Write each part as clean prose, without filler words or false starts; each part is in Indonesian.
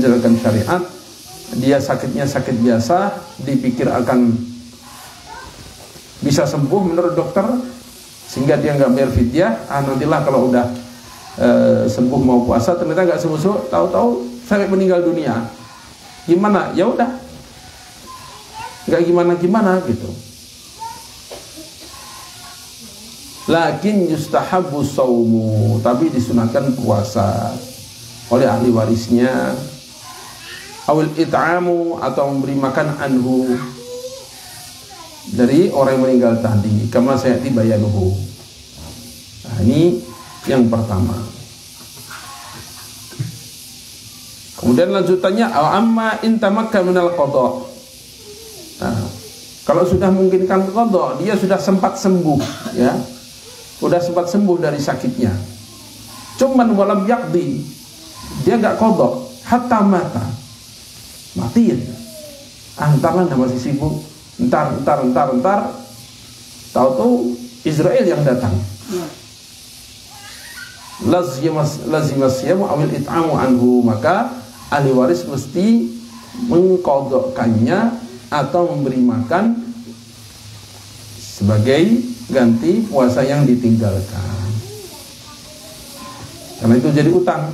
menjalankan syariat, dia sakitnya sakit biasa, dipikir akan bisa sembuh menurut dokter, sehingga dia nggak bayar fidyah. Nantilah kalau udah sembuh mau puasa, ternyata nggak sembuh, tahu-tahu sampai meninggal dunia. Gimana? Ya udah, nggak gimana-gimana gitu. Lakin yustahabbu saumu, tapi disunahkan puasa oleh ahli warisnya, awil it'amu, atau memberi makan anhu, dari orang yang meninggal tadi, kama sayati bayanuhu. Nah, ini yang pertama. Kemudian lanjutannya, amma in tamakka minal qada. Nah, kalau sudah memungkinkan qada, dia sudah sempat sembuh, ya, sudah sempat sembuh dari sakitnya, cuman walam yaqdi, dia nggak qada hatta mata, mati ya. Entar lah, masih sibuk, entar, tahu-tahu Israel yang datang. Lazimas siyamu awil it'amu anhu, maka ahli waris mesti mengqadhakannya atau memberi makan sebagai ganti puasa yang ditinggalkan, karena itu jadi utang.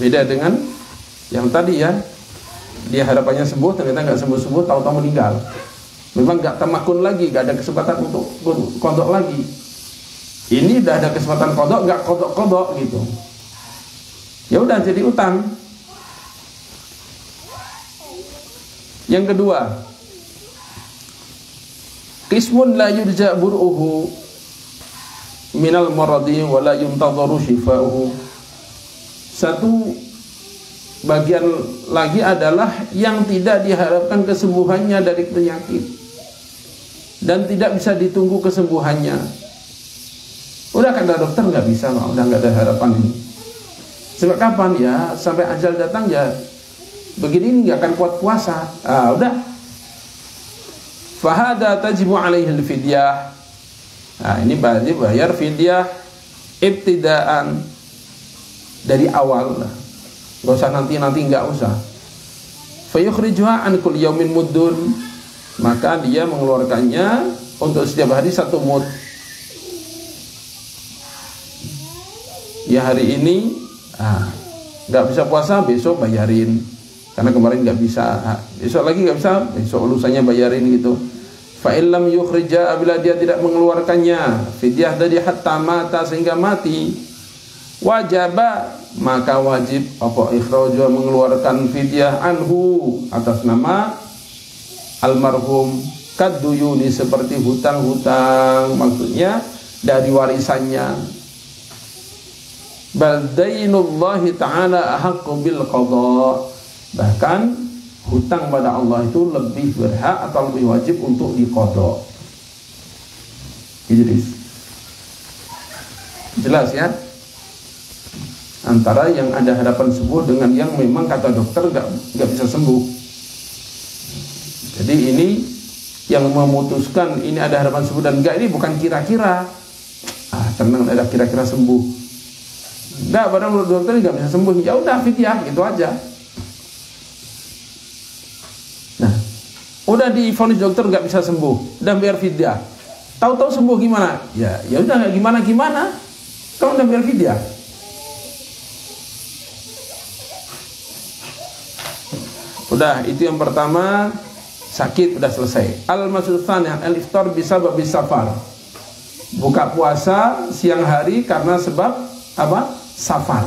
Beda dengan yang tadi ya, dia harapannya sembuh, ternyata nggak sembuh-sembuh, tahu-tahu meninggal. Memang nggak tamakun lagi, nggak ada kesempatan untuk qadha lagi. Ini udah ada kesempatan qadha, nggak qadha gitu. Ya udah jadi utang. Yang kedua, qismun la yurja bur'uhu minal maradi wa la yuntadharu shifa'uhu. Satu bagian lagi adalah yang tidak diharapkan kesembuhannya dari penyakit dan tidak bisa ditunggu kesembuhannya. Udah kata dokter nggak bisa, udah nggak ada harapan ini. Sampai kapan ya? Sampai ajal datang ya. Begini nggak akan kuat puasa. Udah. Fahada tajibu alaihi al-fidyah. Nah, ini bayar fidyah ibtidaan dari awal. Gak usah nanti nggak usah. Fayukhrijuha an kulli yaumin muddun, maka dia mengeluarkannya untuk setiap hari 1 mud. Ya hari ini nggak bisa puasa, besok bayarin, karena kemarin nggak bisa. Besok lagi nggak bisa, besok lusanya bayarin gitu. Fa illam yukhrija, apabila dia tidak mengeluarkannya fidyah dari hatta mata, sehingga mati, wajaba, maka wajib apa ikhraju, mengeluarkan fidyah anhu atas nama almarhum, kaduyuni, seperti hutang-hutang, maksudnya dari warisannya. Bal dainullahi ta'ala ahaqqu bil qadha, bahkan hutang pada Allah itu lebih berhak atau lebih wajib untuk diqadha. Idris, jelas ya, antara yang ada harapan sembuh dengan yang memang kata dokter nggak bisa sembuh. Jadi ini yang memutuskan ini ada harapan sembuh dan enggak, ini bukan kira-kira. Tenang, ada kira-kira sembuh. Enggak, padahal menurut dokter nggak bisa sembuh. Ya udah fidyah gitu aja. Nah, udah divonis dokter nggak bisa sembuh dan biar fidyah. Tahu-tahu sembuh gimana? Ya udah nggak gimana. Kalau udah biar fidyah. Udah, itu yang pertama, sakit udah selesai. Al-masudhan al-iftar bisa babis safar. Buka puasa siang hari karena sebab apa? Safar.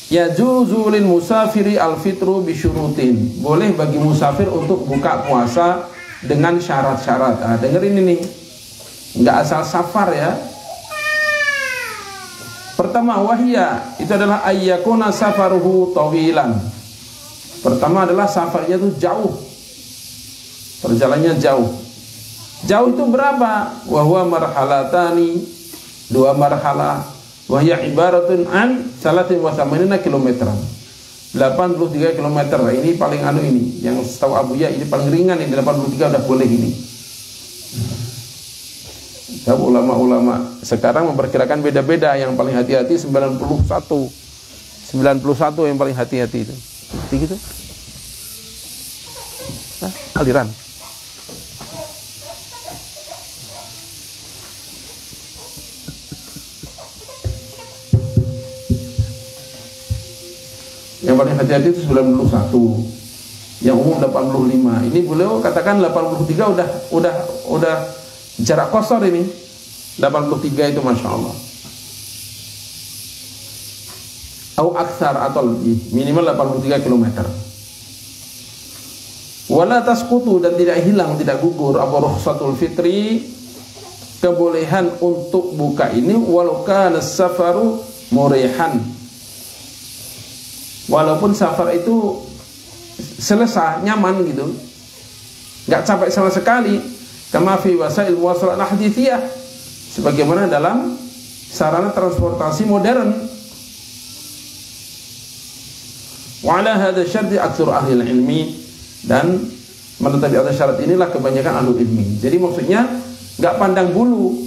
Yajuzu lil musafiri al-fitru bisyurutin. Boleh bagi musafir untuk buka puasa dengan syarat-syarat. Dengerin ini. Enggak asal safar ya. Pertama, wahia, itu adalah ayyakuna safaruhu tawilan. Pertama adalah safarnya itu jauh, perjalanannya jauh. Jauh itu berapa? Wahwa marhalatani, 2 marhalah. Wahya ibaratun an 83 kilometeran, 83 kilometer. Ini paling ini, yang setahu Abu Ya ini paling ringan, ini 83 udah boleh ini. Tahu ulama-ulama sekarang memperkirakan beda-beda. Yang paling hati-hati 91 yang paling hati-hati itu. Begitu. Nah, aliran. Yang paling hati-hati itu 91. Yang umum 85. Ini beliau katakan 83 udah jarak qasar ini. 83 itu Masya Allah. Atau aksar atau lebih, minimal 83 km. Wala tasqutu, dan tidak hilang, tidak gugur apa rukhsatul fitri, kebolehan untuk buka ini, walau kana safaru murihan, walaupun safar itu selesai, nyaman gitu, nggak capek sama sekali, kama fi wasail muwasalat hadithiyah, sebagaimana dalam sarana transportasi modern. Wa ala hadha syarti aktsur ahli ilmi, dan menetapi atas syarat inilah kebanyakan ahli ilmi. Jadi maksudnya nggak pandang bulu,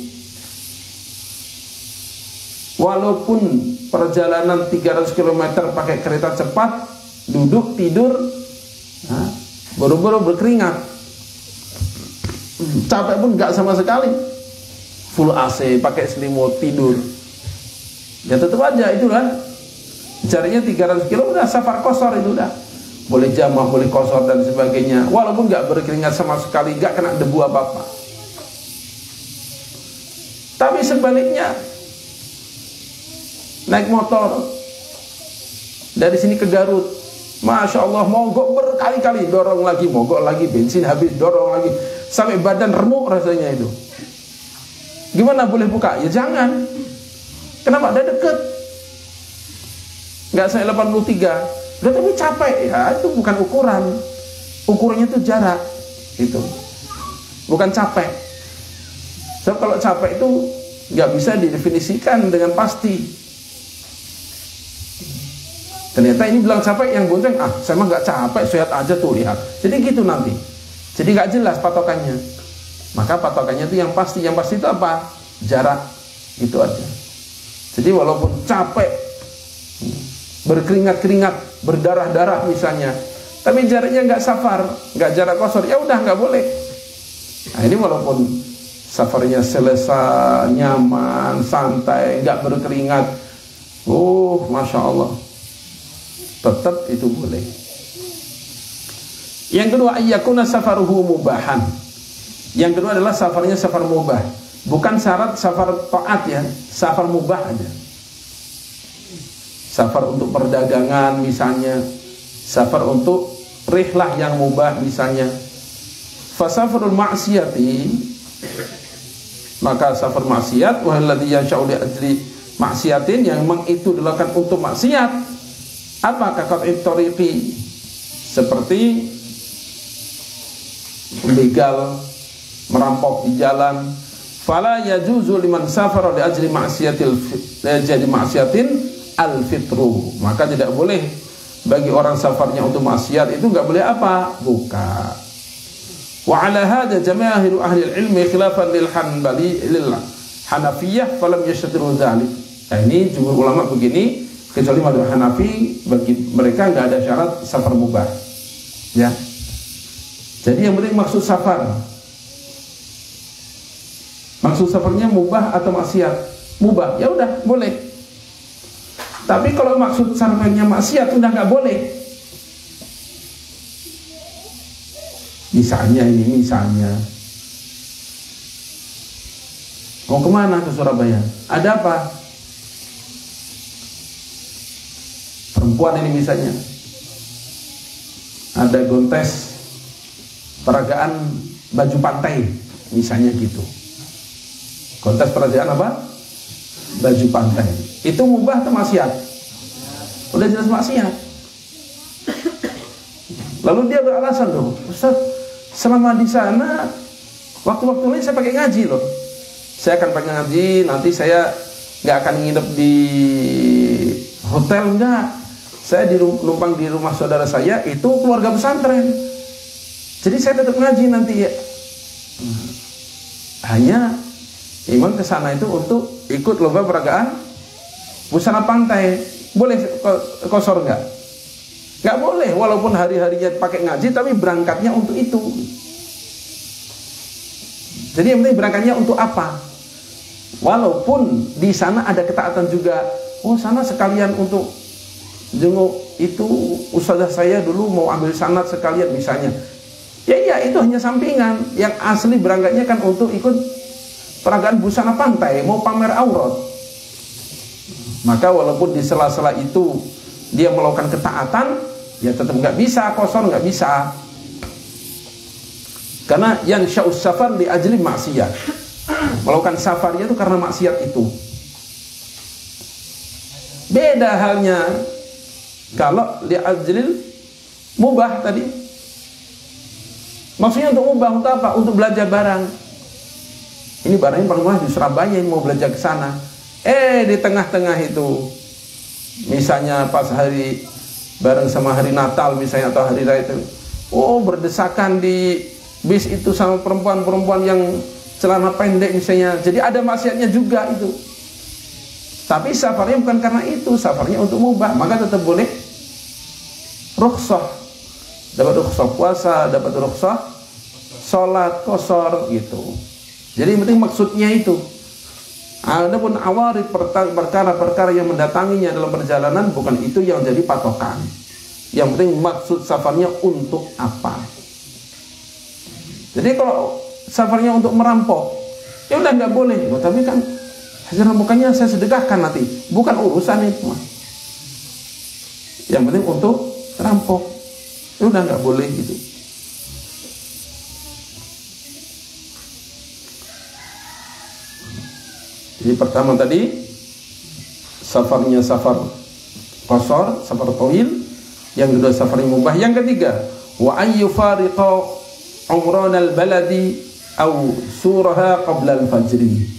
walaupun perjalanan 300 km pakai kereta cepat, duduk tidur, buru-buru berkeringat, capek pun nggak sama sekali, full AC, pakai selimut, tidur, ya tetap aja itulah. Jaraknya 300 km udah safar qasar, itu udah boleh jamah, boleh qasar dan sebagainya, walaupun nggak berkeringat sama sekali, nggak kena debu apa-apa. Tapi sebaliknya, naik motor dari sini ke Garut, Masya Allah, mogok berkali-kali, dorong lagi, mogok lagi, bensin habis, dorong lagi, sampai badan remuk rasanya itu. Gimana boleh buka? Ya jangan. Kenapa? Ada deket, nggak sampai 83, udah, tapi capek ya, itu bukan ukuran. Ukurannya itu jarak, itu bukan capek. So, kalau capek itu nggak bisa didefinisikan dengan pasti. Ternyata ini bilang capek, yang bonceng, saya mah nggak capek, sehat aja tuh, lihat. Jadi gitu nanti. Jadi nggak jelas patokannya. Maka patokannya itu yang pasti. Yang pasti itu apa? Jarak, itu aja. Jadi walaupun capek, berkeringat-keringat, berdarah-darah misalnya, tapi jaraknya nggak safar, nggak jarak qasar, ya udah nggak boleh. Nah ini walaupun safarnya selesai, nyaman, santai, nggak berkeringat, Masya Allah, tetap itu boleh. Yang kedua, ayyakuna safaruhu mubahan. Yang kedua adalah safarnya safar mubah, bukan syarat safar taat ya, safar mubah aja. Safar untuk perdagangan misalnya, safar untuk rihlah yang mubah misalnya. Fasafarul ma'siyati, maka safar maksiat, wahalladhi yansha'u li ajli maksiatin, yang memang itu dilakukan untuk maksiat. Apa? Kaqat'it tariqi, seperti begal, merampok di jalan. Fala yajuzu liman safara li ajli maksiatin al-fitru, maka tidak boleh bagi orang safarnya untuk maksiat itu nggak boleh apa? Buka. Wa ala hadza jamaahiru ahli ilmi khilafan lil Hanbali lil Hanafiyah falam yashtaru dzalik. Nah, ini jumhur ulama begini, kecuali madzhab Hanafi, bagi mereka nggak ada syarat safar mubah. Ya. Jadi yang penting maksud safar. Maksud safarnya mubah atau maksiat? Mubah, ya udah boleh. Tapi kalau maksud safarnya maksiat udah nggak boleh. Misalnya mau kemana? Ke Surabaya. Ada apa? Perempuan ini misalnya, ada kontes peragaan baju pantai misalnya gitu. Kontes peragaan apa? Baju pantai. Itu mubah atau maksiat? Udah jelas maksiat. Lalu dia beralasan, loh Ustaz, selama di sana waktu-waktu lain saya pakai ngaji loh. Saya akan pakai ngaji, nanti saya nggak akan nginep di hotel, enggak. Saya numpang di rumah saudara saya, itu keluarga pesantren. Jadi saya tetap ngaji nanti ya. Hanya memang ke sana itu untuk ikut lomba peragaan busana pantai, boleh kosor nggak? Nggak boleh, walaupun hari-harinya pakai ngaji, tapi berangkatnya untuk itu. Jadi yang penting berangkatnya untuk apa? Walaupun di sana ada ketaatan juga. Oh, sana sekalian untuk jenguk itu ustazah saya dulu mau ambil sanad sekalian misalnya. Ya itu hanya sampingan. Yang asli berangkatnya kan untuk ikut peragaan busana pantai, mau pamer aurat. Maka walaupun di sela-sela itu dia melakukan ketaatan, ya tetap nggak bisa kosor, nggak bisa. Karena yang syaus safar li ajli maksiat, melakukan safarnya itu karena maksiat itu. Beda halnya kalau li ajlil mubah tadi. Maksudnya untuk mubah untuk apa? Untuk belajar barang. Ini barangnya paling murah di Surabaya, ini mau belajar ke sana. Di tengah-tengah itu, misalnya pas hari bareng sama hari Natal misalnya atau hari raya itu, berdesakan di bis itu sama perempuan-perempuan yang celana pendek misalnya. Jadi ada maksiatnya juga itu. Tapi safarnya bukan karena itu, safarnya untuk mubah, maka tetap boleh rukhsah. Dapat rukhsah puasa, dapat rukhsah sholat qashar gitu. Jadi yang penting maksudnya itu. Adapun awarid, perkara-perkara yang mendatanginya dalam perjalanan, bukan itu yang jadi patokan. Yang penting maksud safarnya untuk apa. Jadi kalau safarnya untuk merampok, ya udah nggak boleh. Tapi kan hasil rampokannya saya sedekahkan nanti, bukan urusan itu. Yang penting untuk rampok, ya udah nggak boleh gitu. Jadi pertama tadi safarnya safar qashar, safar tawil. Yang kedua safarnya mubah. Yang ketiga, wa ayyufariqa umran al-baladi aw suraha qabla al-fajri.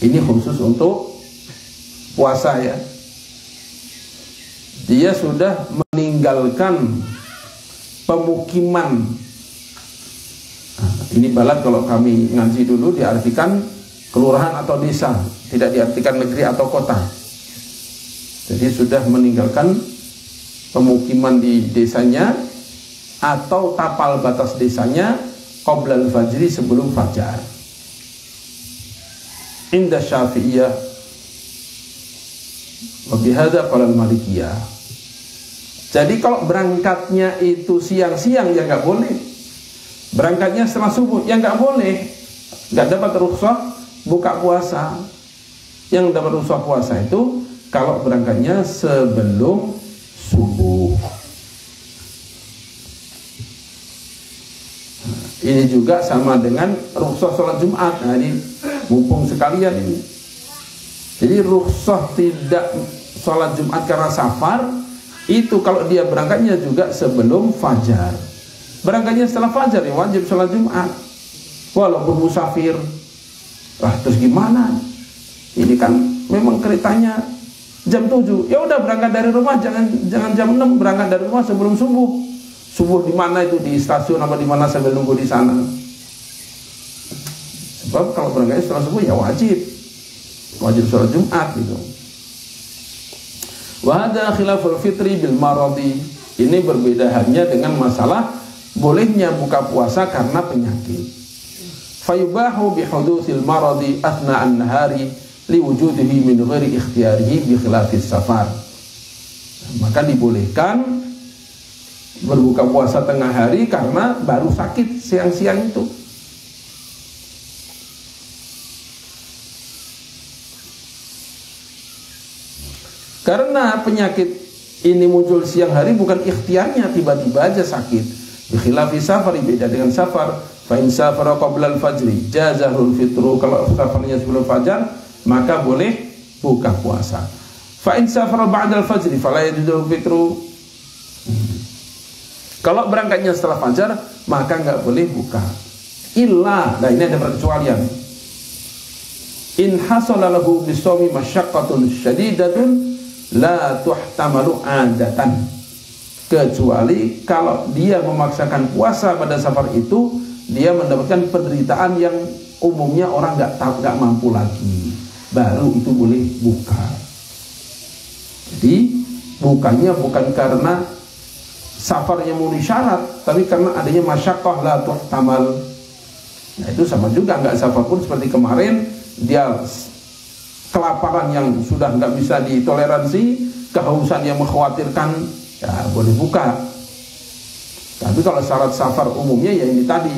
Ini khusus untuk puasa ya. Dia sudah meninggalkan pemukiman. Ini balad kalau kami ngaji dulu diartikan kelurahan atau desa, tidak diartikan negeri atau kota. Jadi sudah meninggalkan pemukiman di desanya atau tapal batas desanya qoblal fajri, sebelum fajar. Inda Syafi'iyah wa bihadza qala al-Malikiyah. Jadi kalau berangkatnya itu siang-siang ya nggak boleh. Berangkatnya setelah subuh ya nggak boleh. Nggak dapat rukhsah buka puasa. Yang dapat rukhsah puasa itu kalau berangkatnya sebelum subuh. Ini juga sama dengan rukhsah sholat Jumat. Nah, ini mumpung sekalian ini. Jadi rukhsah tidak sholat Jumat karena safar itu kalau dia berangkatnya juga sebelum fajar. Berangkatnya setelah fajar ya wajib sholat Jumat walaupun musafir. Terus gimana? Ini kan memang keretanya jam 7. Ya udah berangkat dari rumah, jangan jam 6, berangkat dari rumah sebelum subuh. Subuh di mana itu, di stasiun apa di mana sambil nunggu di sana. Sebab kalau berangkat setelah subuh ya wajib sholat Jumat gitu. Wa hadza khilaful fitri bil maradi. Ini berbeda halnya dengan masalah bolehnya buka puasa karena penyakit. Fayubahu bihudutsil maradi athna an-nahari liwujudihi min ghairi ikhtiyarihi bi khilafis safar. Maka dibolehkan berbuka puasa tengah hari karena baru sakit siang-siang itu. Karena penyakit ini muncul siang hari bukan ikhtiarnya, tiba-tiba aja sakit. Bi khilafis safar, beda dengan safar. Fa in safara qabla al-fajri jazahul fitru. Kalau safarnya sebelum fajar maka boleh buka puasa. Fa in safara ba'da al-fajri fala yajuzul fitru. Kalau berangkatnya setelah fajar maka enggak boleh buka. Illa, nah ini ada perkecualian. In hasala lahu bisawmi masyaqqatun syadidatun la tuhtamalu adatan. Kecuali kalau dia memaksakan puasa pada safar itu, dia mendapatkan penderitaan yang umumnya orang nggak mampu lagi, baru itu boleh buka. Jadi bukanya bukan karena safarnya memenuhi syarat, tapi karena adanya masyaqqah la tuhtamal. Nah itu sama juga, nggak safar pun seperti kemarin, dia kelaparan yang sudah nggak bisa ditoleransi, kehausan yang mengkhawatirkan, ya boleh buka. Tapi kalau syarat safar umumnya ya ini tadi,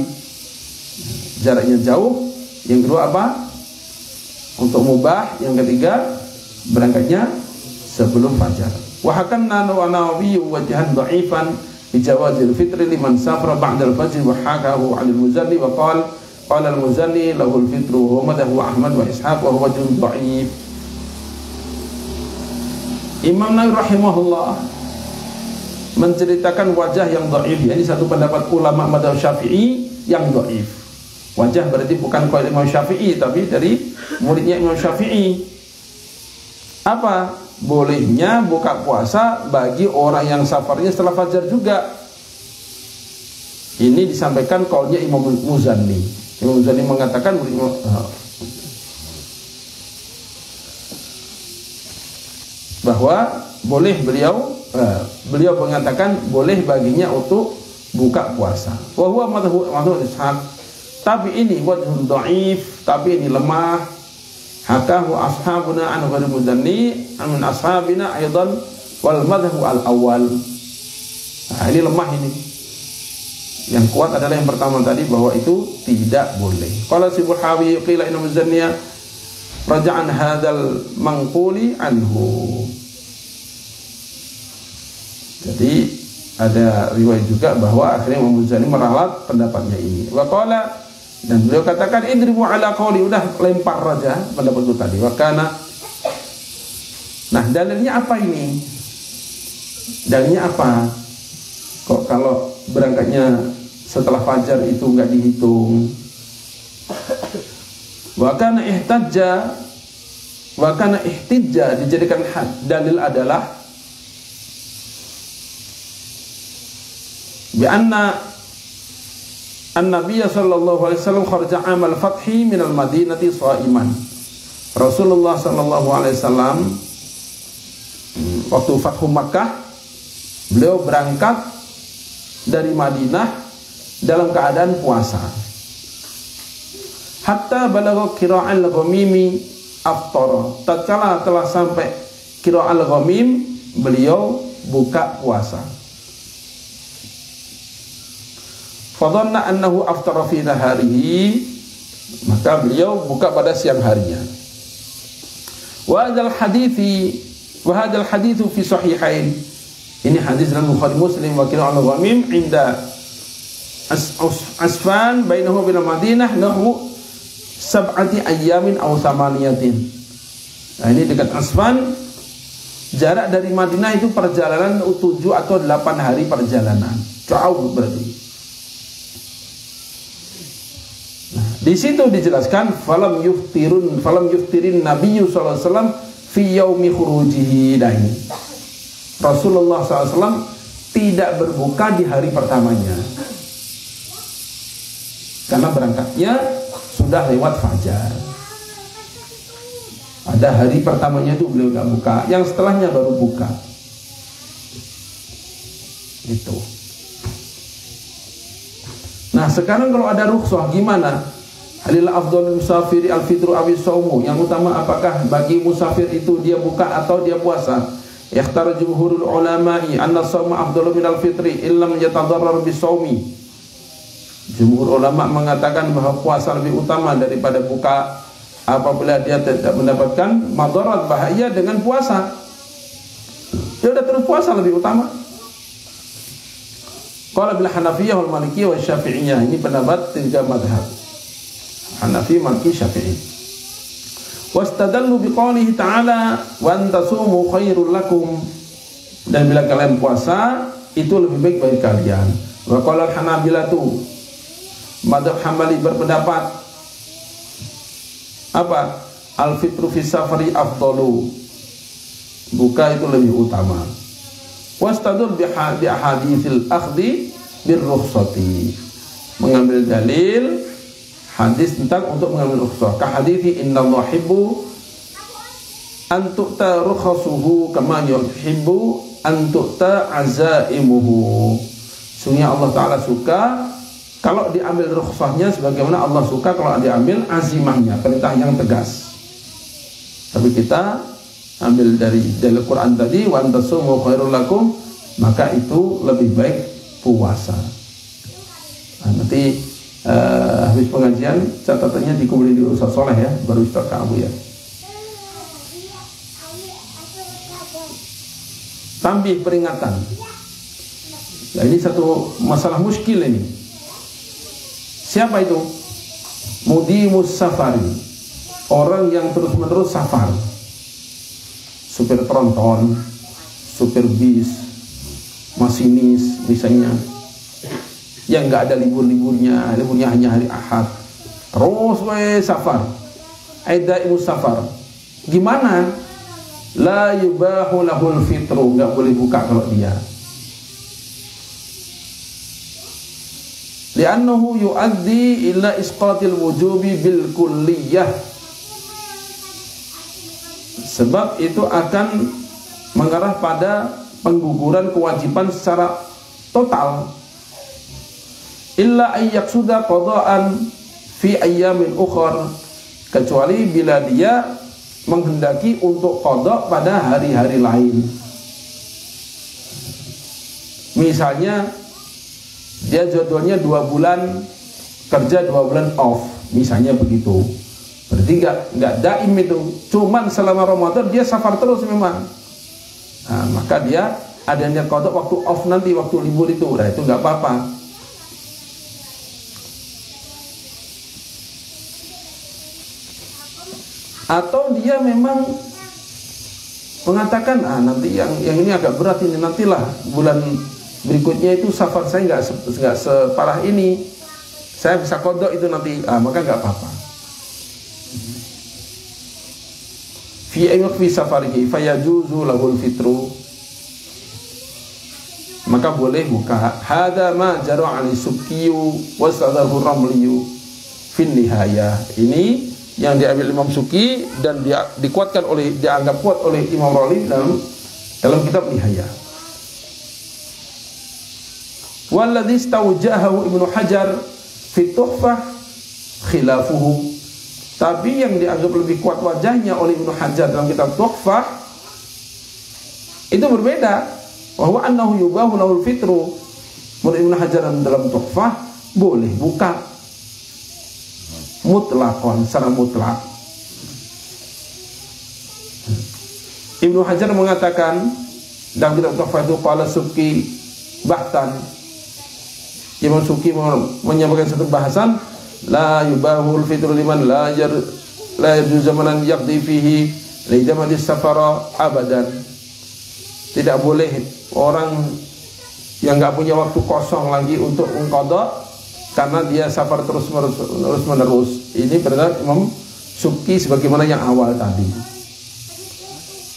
jaraknya jauh. Yang kedua apa? Untuk mubah. Yang ketiga, berangkatnya sebelum fajar. Wa hakanna Nawawi wajhan dha'ifan bi jawazil fitri liman safara ba'da al-fajr wa hakahu 'an al-Muzanni wa qala al-Muzanni lahu al-fitru wa madhahu Ahmad wa Ishaq wa huwa wajhun dha'if. Imam Nawawi rahimahullah menceritakan wajah yang dhaif. Ini satu pendapat ulama mazhab Syafi'i yang dhaif. Wajah berarti bukan qaul Imam Syafi'i, tapi dari muridnya Imam Syafi'i. Apa? Bolehnya buka puasa bagi orang yang safarnya setelah fajar juga. Ini disampaikan qaulnya Imam Muzanni. Imam Muzanni mengatakan bahwa boleh, beliau mengatakan boleh baginya untuk buka puasa. Wa huwa madhhab Ishaq. Tapi ini wajhun dhaif, tapi ini lemah. Hakahu ashabuna an ghairi Muzanni an ashabina aidan wal madhhab al-awwal. Nah, ini lemah ini. Yang kuat adalah yang pertama tadi, bahwa itu tidak boleh. Qala Sibuhawi qila inna Muzanniya raja'an hadzal manquli anhu. Jadi ada riwayat juga bahwa akhirnya Imam Muzanni meralat pendapatnya ini. Wa qala, dan beliau katakan idribu ala qawli, udah lempar saja pendapat itu tadi. Wa kana. Nah, dalilnya apa ini? Dalilnya apa? Kok kalau berangkatnya setelah fajar itu enggak dihitung? Wa kana ihtijja dijadikan dalil adalah bi anna an-nabiy sallallahu alaihi wasallam kharaja amal fathi min al-madinati sha'iman. Rasulullah sallallahu alaihi wasallam waktu Fathu Makkah, beliau berangkat dari Madinah dalam keadaan puasa. Hatta balagha qira'al ghamimi aftara. Tatkala telah sampai qira'al ghamim, beliau buka puasa. Fadhanna annahu aftara fi naharihi, maka beliau buka pada siang harinya. Wa hadzal haditsu fi sahihain. Ini hadis dalam Bukhari Muslim. Wa qira'al ghamim inda Asfan bainahu bil Madinah nahu sab'ati ayyamin aw thamaniyatin. Nah, ini dekat Asfan, jarak dari Madinah itu perjalanan 7 atau 8 hari perjalanan. Jauh berarti. Di situ dijelaskan falam yuftirin Nabi sallallahu alaihi wasallam fi yaumi khurujihi. Rasulullah sallallahu alaihi wasallam tidak berbuka di hari pertamanya, karena berangkatnya sudah lewat fajar. Ada hari pertamanya itu beliau nggak buka, yang setelahnya baru buka. Itu. Nah, sekarang kalau ada rukhsah gimana? Halil afdhalul musafiri al-fitru awi shaumu. Yang utama apakah bagi musafir itu dia buka atau dia puasa? Ikhtar jumhurul ulama'i anna shauma afdalu minal fitri illam yatadarrar bisaumi. Jumhur ulama mengatakan bahwa puasa lebih utama daripada buka apabila dia tidak mendapatkan madarat, bahaya dengan puasa. Dia sudah terus puasa lebih utama. Qala bil Hanafiyah wal Malikiyah wal Syafi'iyah. Ini pendapat tiga mazhab, Hanafi, Maliki, Syafi'i. Wastadallu biqaulihi ta'ala wa antasumu khairul lakum. Dan bila kalian puasa itu lebih baik bagi kalian. Wa qala al-Hanabilatu, mazhab Hambali berpendapat apa? Al-fitru fi safari afdalu. Buka itu lebih utama. Wastadul bi ahaditsil akhdhi bir rukhsati. Mengambil dalil hadis tentang untuk mengambil rukhsah. Ka hadithi innallaha yuhibbu an tu'ta rukhasuhu kama yuhibbu an tu'ta azaimuhu. Sungguh Allah Ta'ala suka kalau diambil rukhsahnya sebagaimana Allah suka kalau diambil azimahnya, perintah yang tegas. Tapi kita ambil dari Al-Quran tadi, wa antasumu khairul lakum, maka itu lebih baik puasa. Nah, nanti habis pengajian catatannya dikumpulin di Ustaz Soleh ya, baru Ustaz Abu ya. Tambih peringatan. Nah, ini satu masalah muskil ini. Siapa itu? Mudimus safari, orang yang terus-menerus safar. Supir tronton, supir bis, masinis misalnya, yang nggak ada liburnya hanya hari Ahad. Terus safar. Aidaimus safar. Gimana? La yubahu lahul fitru, nggak boleh buka kalau dia. Li'annahu yu'addi ila isqatil wujubi bil kulliyah. Sebab itu akan mengarah pada pengguguran kewajiban secara total. Illa ayyak sudah qada'an fi ayyamin ukhar, kecuali bila dia menghendaki untuk qada pada hari-hari lain. Misalnya dia jadwalnya 2 bulan kerja, 2 bulan off, misalnya begitu. Berarti nggak daim itu, cuman selama Ramadan dia safar terus memang. Nah, maka dia adanya qada waktu off nanti, waktu libur itu, nah itu nggak apa-apa. Atau dia memang mengatakan, nanti yang ini agak berat ini, nantilah bulan berikutnya itu safar saya nggak separah ini, saya bisa kodok itu nanti, maka nggak apa-apa. Fi ayyi safarihi fayajuzu lahul fitru, maka boleh buka. Hada ma jara' ali Subkiyu wasadahu Ramliyu fin nihayah. Ini yang diambil Imam Subki dan dianggap kuat oleh Imam Ramli dalam kitab Nihayah. Walladzi istawjahahu Ibnu Hajar fi Tuhfah khilafuhu. Tapi yang dianggap lebih kuat wajahnya oleh Ibnu Hajar dalam kitab Tuhfah itu berbeda. Bahwa annahu yubahu lahul fitru. Menurut Ibnu Hajar dalam Tuhfah boleh buka mutlakon, secara mutlak. Ibnu Hajar mengatakan dalam kitab Tuhfah itu, qala Subki bahtan, Imam Subki menyampaikan satu bahasan, la yubahul fitru liman la yarju zamanan yaqdi fihi li jamadis safara abadan. Tidak boleh orang yang nggak punya waktu kosong lagi untuk mengqadha karena dia safar terus menerus. Ini benar Imam Subki sebagaimana yang awal tadi.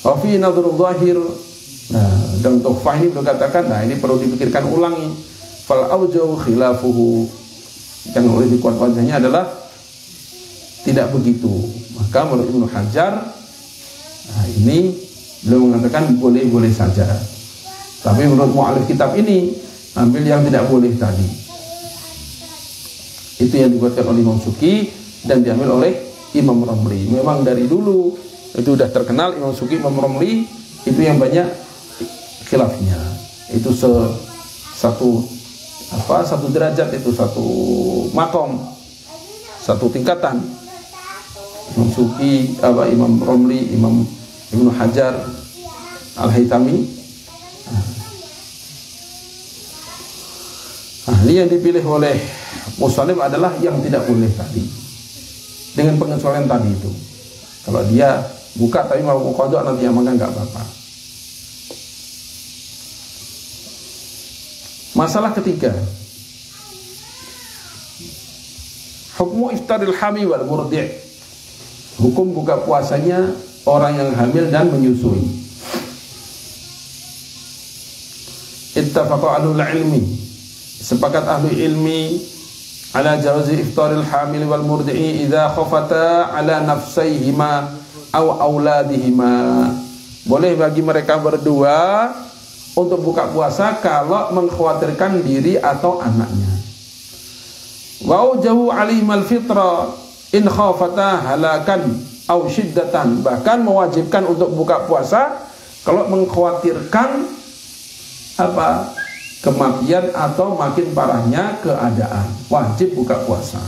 Wa fi nadhrul zahir. Nah, dalam Tuhfah ini berkatakan, ini perlu dipikirkan ulangi. Fal aujau khilafuhu. Yang lebih kuat wajahnya adalah tidak begitu. Maka menurut Ibnu Hajar, ini beliau mengatakan boleh-boleh saja. Tapi menurut mu'alif kitab ini ambil yang tidak boleh tadi. Itu yang dibuatkan oleh Imam Subki dan diambil oleh Imam Ramli. Memang dari dulu itu sudah terkenal Imam Subki, Imam Ramli itu yang banyak khilafnya. Itu satu derajat, itu satu makom, satu tingkatan. Imam Subki, Imam Ramli, Imam Ibnu Hajar Al-Haytami. Ahli yang dipilih oleh Muslim adalah yang tidak boleh tadi, dengan pengecualian tadi itu. Kalau dia buka tapi mau qadha nanti yang maka nggak apa-apa. Masalah ketiga, hukmu iftaril hami wal murdi'. Hukum buka puasanya orang yang hamil dan menyusui. Ittafaqa ahlul ilmi, sepakat ahli ilmi ala jawazi iftaril hamil wal murdi'i idza khafata ala nafsaihima aw auladihima. Boleh bagi mereka berdua untuk buka puasa kalau mengkhawatirkan diri atau anaknya. Wa jauh alimal fitra in khafata halakan aw syiddatan. Bahkan mewajibkan untuk buka puasa kalau mengkhawatirkan apa? Kematian atau makin parahnya keadaan. Wajib buka puasa.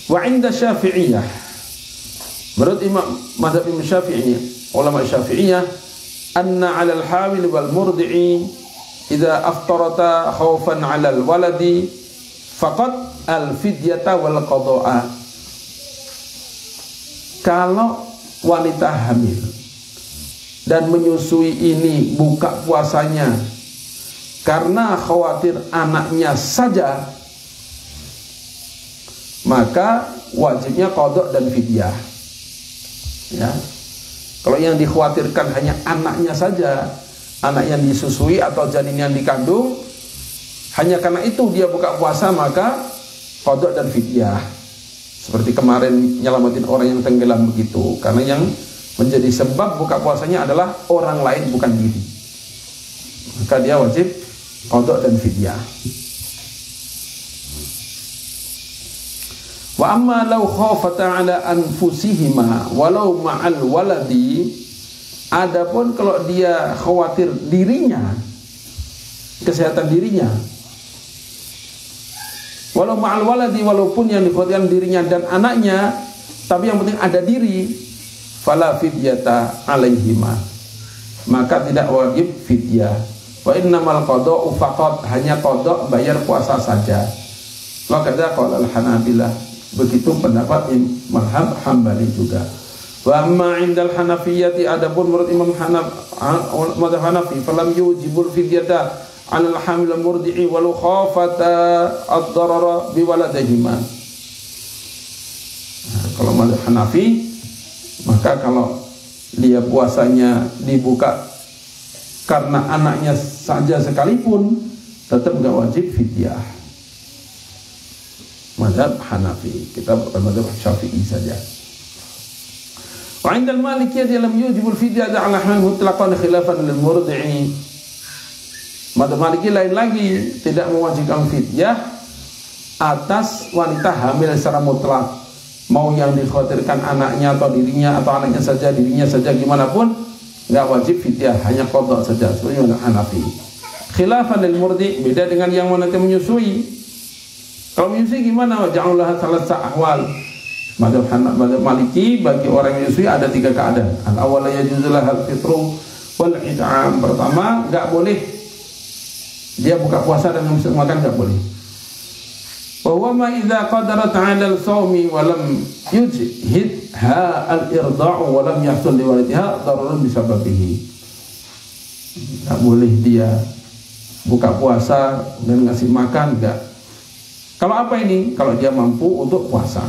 Wa inda Syafi'iyah, menurut mazhab Imam Syafi'i, ulama Syafi'iyah, anna 'alal hamil wal murdi'i idza aftarata khaufan 'alal waladi faqad al fidyata wal qada'a. Kalau wanita hamil dan menyusui ini buka puasanya karena khawatir anaknya saja, maka wajibnya qada dan fidyah. Ya. Kalau yang dikhawatirkan hanya anaknya saja, anak yang disusui atau janin yang dikandung, hanya karena itu dia buka puasa, maka qada dan fidyah. Seperti kemarin nyelamatin orang yang tenggelam begitu, karena yang menjadi sebab buka puasanya adalah orang lain bukan diri, maka dia wajib qada dan fidyah. Wa amma law khafata ala anfusihima walau ma'al waladi, adapun kalau dia khawatir dirinya, kesehatan dirinya, walau ma'al waladi, walaupun yang dikhawatirkan dirinya dan anaknya, tapi yang penting ada diri, fala fidyata alaihima, maka tidak wajib fidyah. Wa innamal qada'u faqat, hanya qada, bayar puasa saja. Wa kadza qala al-Hanabilah, begitu pendapat mazhab Hambali juga. Wa amma 'indal Hanafiyyati, adapun menurut Imam mazhab Hanafi, falam yujibul fidyata 'alal hamil murdi'i walau khafata ad-darara bi waladihima. Kalau mazhab Hanafi, maka kalau dia puasanya dibuka karena anaknya saja sekalipun, tetap enggak wajib fidyah. Mazhab Hanafi, kita bukan mazhab Syafi'i saja. Wa 'indal Malikiyyah lam yujibul fidyata 'ala hamil mutlaqan khilafan lil murdi'i. Mazhab Maliki lain lagi, tidak mewajibkan fidyah atas wanita hamil secara mutlak. Mau yang dikhawatirkan anaknya atau dirinya, atau anaknya saja, dirinya saja, gimana pun enggak wajib fidyah, hanya qada saja, seperti mazhab Hanafi. Khilafan lil murdi', beda dengan yang wanita menyusui. Kalau menyusui gimana? Ja'alullaha thalatha ahwal. Mazhab Maliki, bagi orang yang menyusui ada 3 keadaan. Al-awwal yajuzu lahal fitru wal it'am. Pertama, enggak boleh dia buka puasa dan makan, enggak boleh. Wa huwa ma idza qadarat 'ala al-sawmi wa lam yujhidha al-irda'u wa lam yahsul li waladiha dararun bisababihi. Enggak boleh dia buka puasa dan ngasih makan, enggak. Kalau apa ini? Kalau dia mampu untuk puasa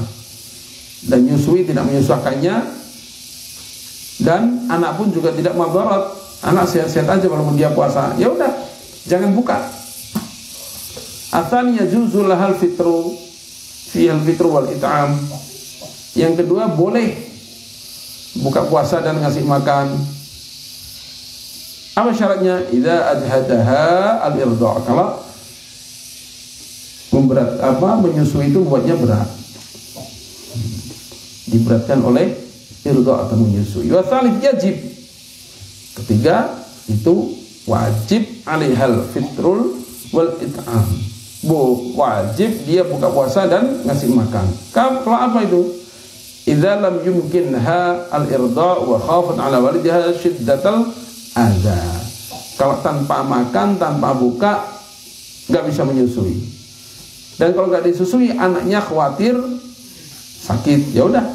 dan nyusui tidak menyusahkannya, dan anak pun juga tidak madarat, anak sehat-sehat aja walaupun dia puasa, ya udah, jangan buka. Atsan yajuzu lahal fitru fihal fitru wal it'am. Yang kedua, boleh buka puasa dan ngasih makan. Apa syaratnya? Idza adhadaha al-irda'. Kalau memberat menyusui itu buatnya berat, diberatkan oleh irda' atau menyusui. Wa tsalits yajib. Ketiga, itu wajib alaihal fitrul wal it'am. Wajib dia buka puasa dan ngasih makan. Kalau apa itu? Idza lam yumkinha al-irda' wa khafat ala walidiha syiddatal adza. Kalau tanpa makan, tanpa buka, enggak bisa menyusui. Dan kalau nggak disusui, anaknya khawatir sakit, ya udah,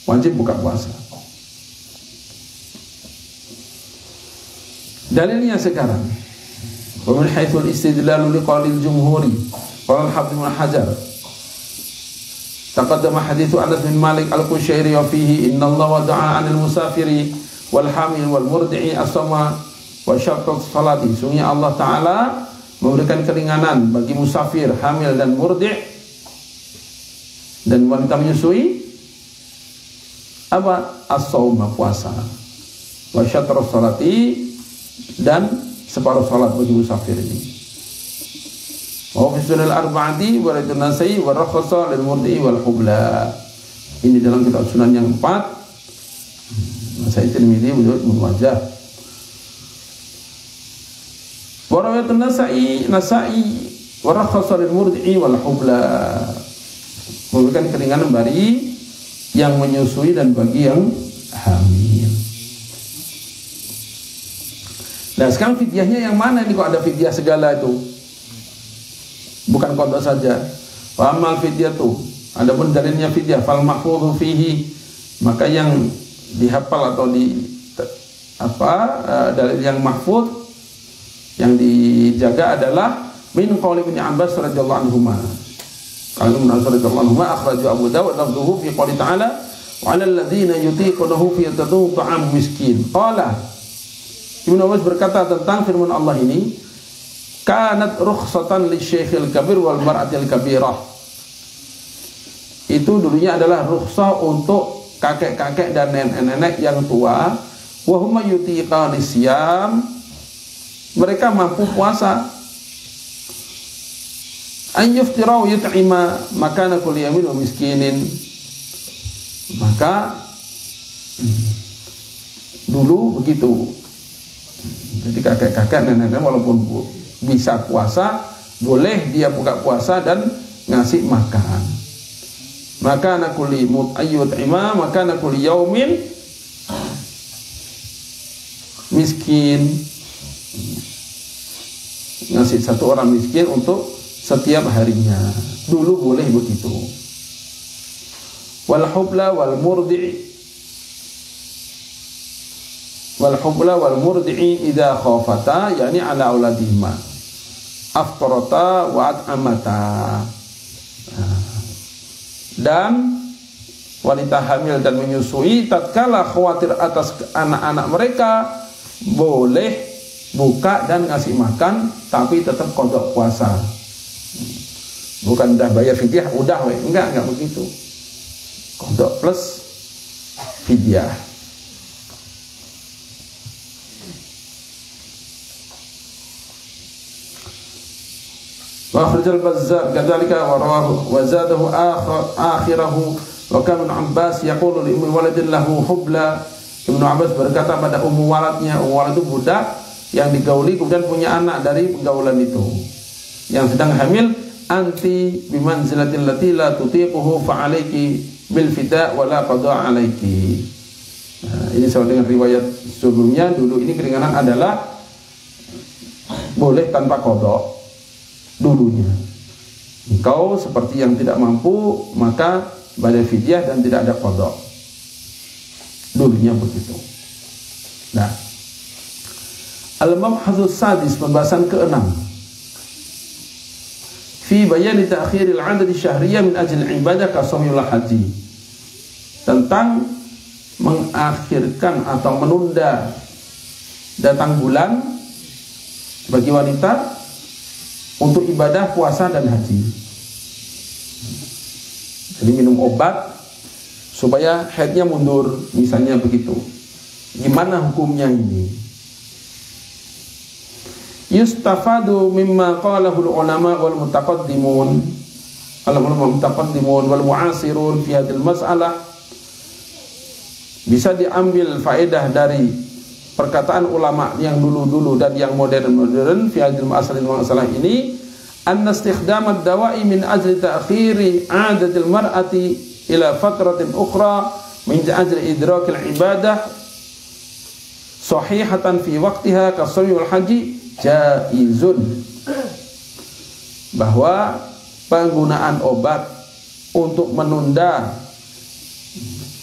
wajib buka puasa. Dalilnya sekarang, wa min haitsul istidlal liqaulil jumhuri, qala al-Hafidz Ibnu Hajar, taqaddama haditsu Anas bin Malik al-Qushairi wa fihi innallaha wada'a 'anil musafiri wal hamil wal murdi'i as-sama wa syaqqa salati, sungguhnya Allah Ta'ala memberikan keringanan bagi musafir, hamil dan murdi' dan wanita menyusui apa? As-sauma, puasa. Wa syaqqa salati, dan separuh salat bagi musafir ini. Wa fi sunnal arba'ati wa ridwan nasai wa rakhasa lil murdi wal hubla. Ini dalam kitab sunan yang 4. Nasai Tirmidzi Ibnu Majah. Wa ridwan nasai wa rakhasa lil murdi wal hubla. Memberikan keringanan bagi yang menyusui dan bagi yang hamil. Nah, sekarang fidyahnya yang mana ini, kok ada fidyah segala itu? Bukan qada saja. Wa amal fidyatu, adapun dalilnya fidyah fal mahfudhu fihi, maka yang dihafal atau dalil yang mahfudz yang dijaga adalah min qauli Ibnu Abbas radhiyallahu anhuma. Kalau Ibnu Abbas radhiyallahu anhuma akhraju Abu Dawud lafdhuhu fi qouli ta'ala wa 'alal ladzina yutiqunahu fi yatadhu ta'am miskin. Qala, Ibnu Abbas berkata tentang firman Allah ini, kanat rukhsatan li syekhil kabir wal mar'atil kabirah. Itu dulunya adalah rukhsah untuk kakek-kakek dan nenek-nenek yang tua. Wa huma yutiqani siyam, mereka mampu puasa. An yuftirau yut'ima makana kulli yamin wa miskinin. Maka dulu begitu. Jadi kakek-kakek nenek-nenek walaupun bisa puasa, boleh dia buka puasa dan ngasih makan. Maka nakuli mut'ayyut ima, maka nakuli yaumin miskin, ngasih satu orang miskin untuk setiap harinya. Dulu boleh begitu. Wal hubla wal murdi'i idza khafata, yani ala auladihima aftarata wa at'amata. Dan wanita hamil dan menyusui tatkala khawatir atas anak-anak mereka, boleh buka dan ngasih makan, tapi tetap qada puasa. Bukan dah bayar fidyah udah we, enggak begitu. Qada plus fidyah. Wa akhrajal Bazzar kadzalika wa rawahu wa zadahu akhirahu wa kana Ibnu Abbas yaqulu li ummi waladin lahu hubla. Ibnu Abbas berkata pada ummu waladnya, ummu walad itu budak yang digauli kemudian punya anak dari pergaulan itu yang sedang hamil, anti bimanzilatil lati la tutiquhu fa alayki bil fida wa la qada alayki. Nah, ini sama dengan riwayat sebelumnya. Dulu ini keringanan adalah boleh tanpa qada. Dulunya engkau seperti yang tidak mampu, maka bayar fidyah dan tidak ada qada. Dulunya begitu. Nah, al-mabhasus sadis, pembahasan ke-6, fi bayan ta'khiril 'adad syahriyah min ajli ibadah ka shaumil haji, tentang mengakhirkan atau menunda datang bulan bagi wanita untuk ibadah puasa dan haji. Jadi minum obat supaya haidnya mundur, misalnya begitu. Gimana hukumnya ini? Yustafadu mimma qalahu al-ulama wal mutaqaddimun wal mu'asirun fi hadhihi al-mas'alah. Bisa diambil faedah dari perkataan ulama yang dulu-dulu dan yang modern fi hadhihi masalah ini, anna istikhdam ad-dawa'i min ajli ta'khiri 'adatil mar'ati ila fatratin ukhra min ajli idrak al-ibadah sahihatan fi waqtiha ka-shaumi wal haji jaizun. Bahwa penggunaan obat untuk menunda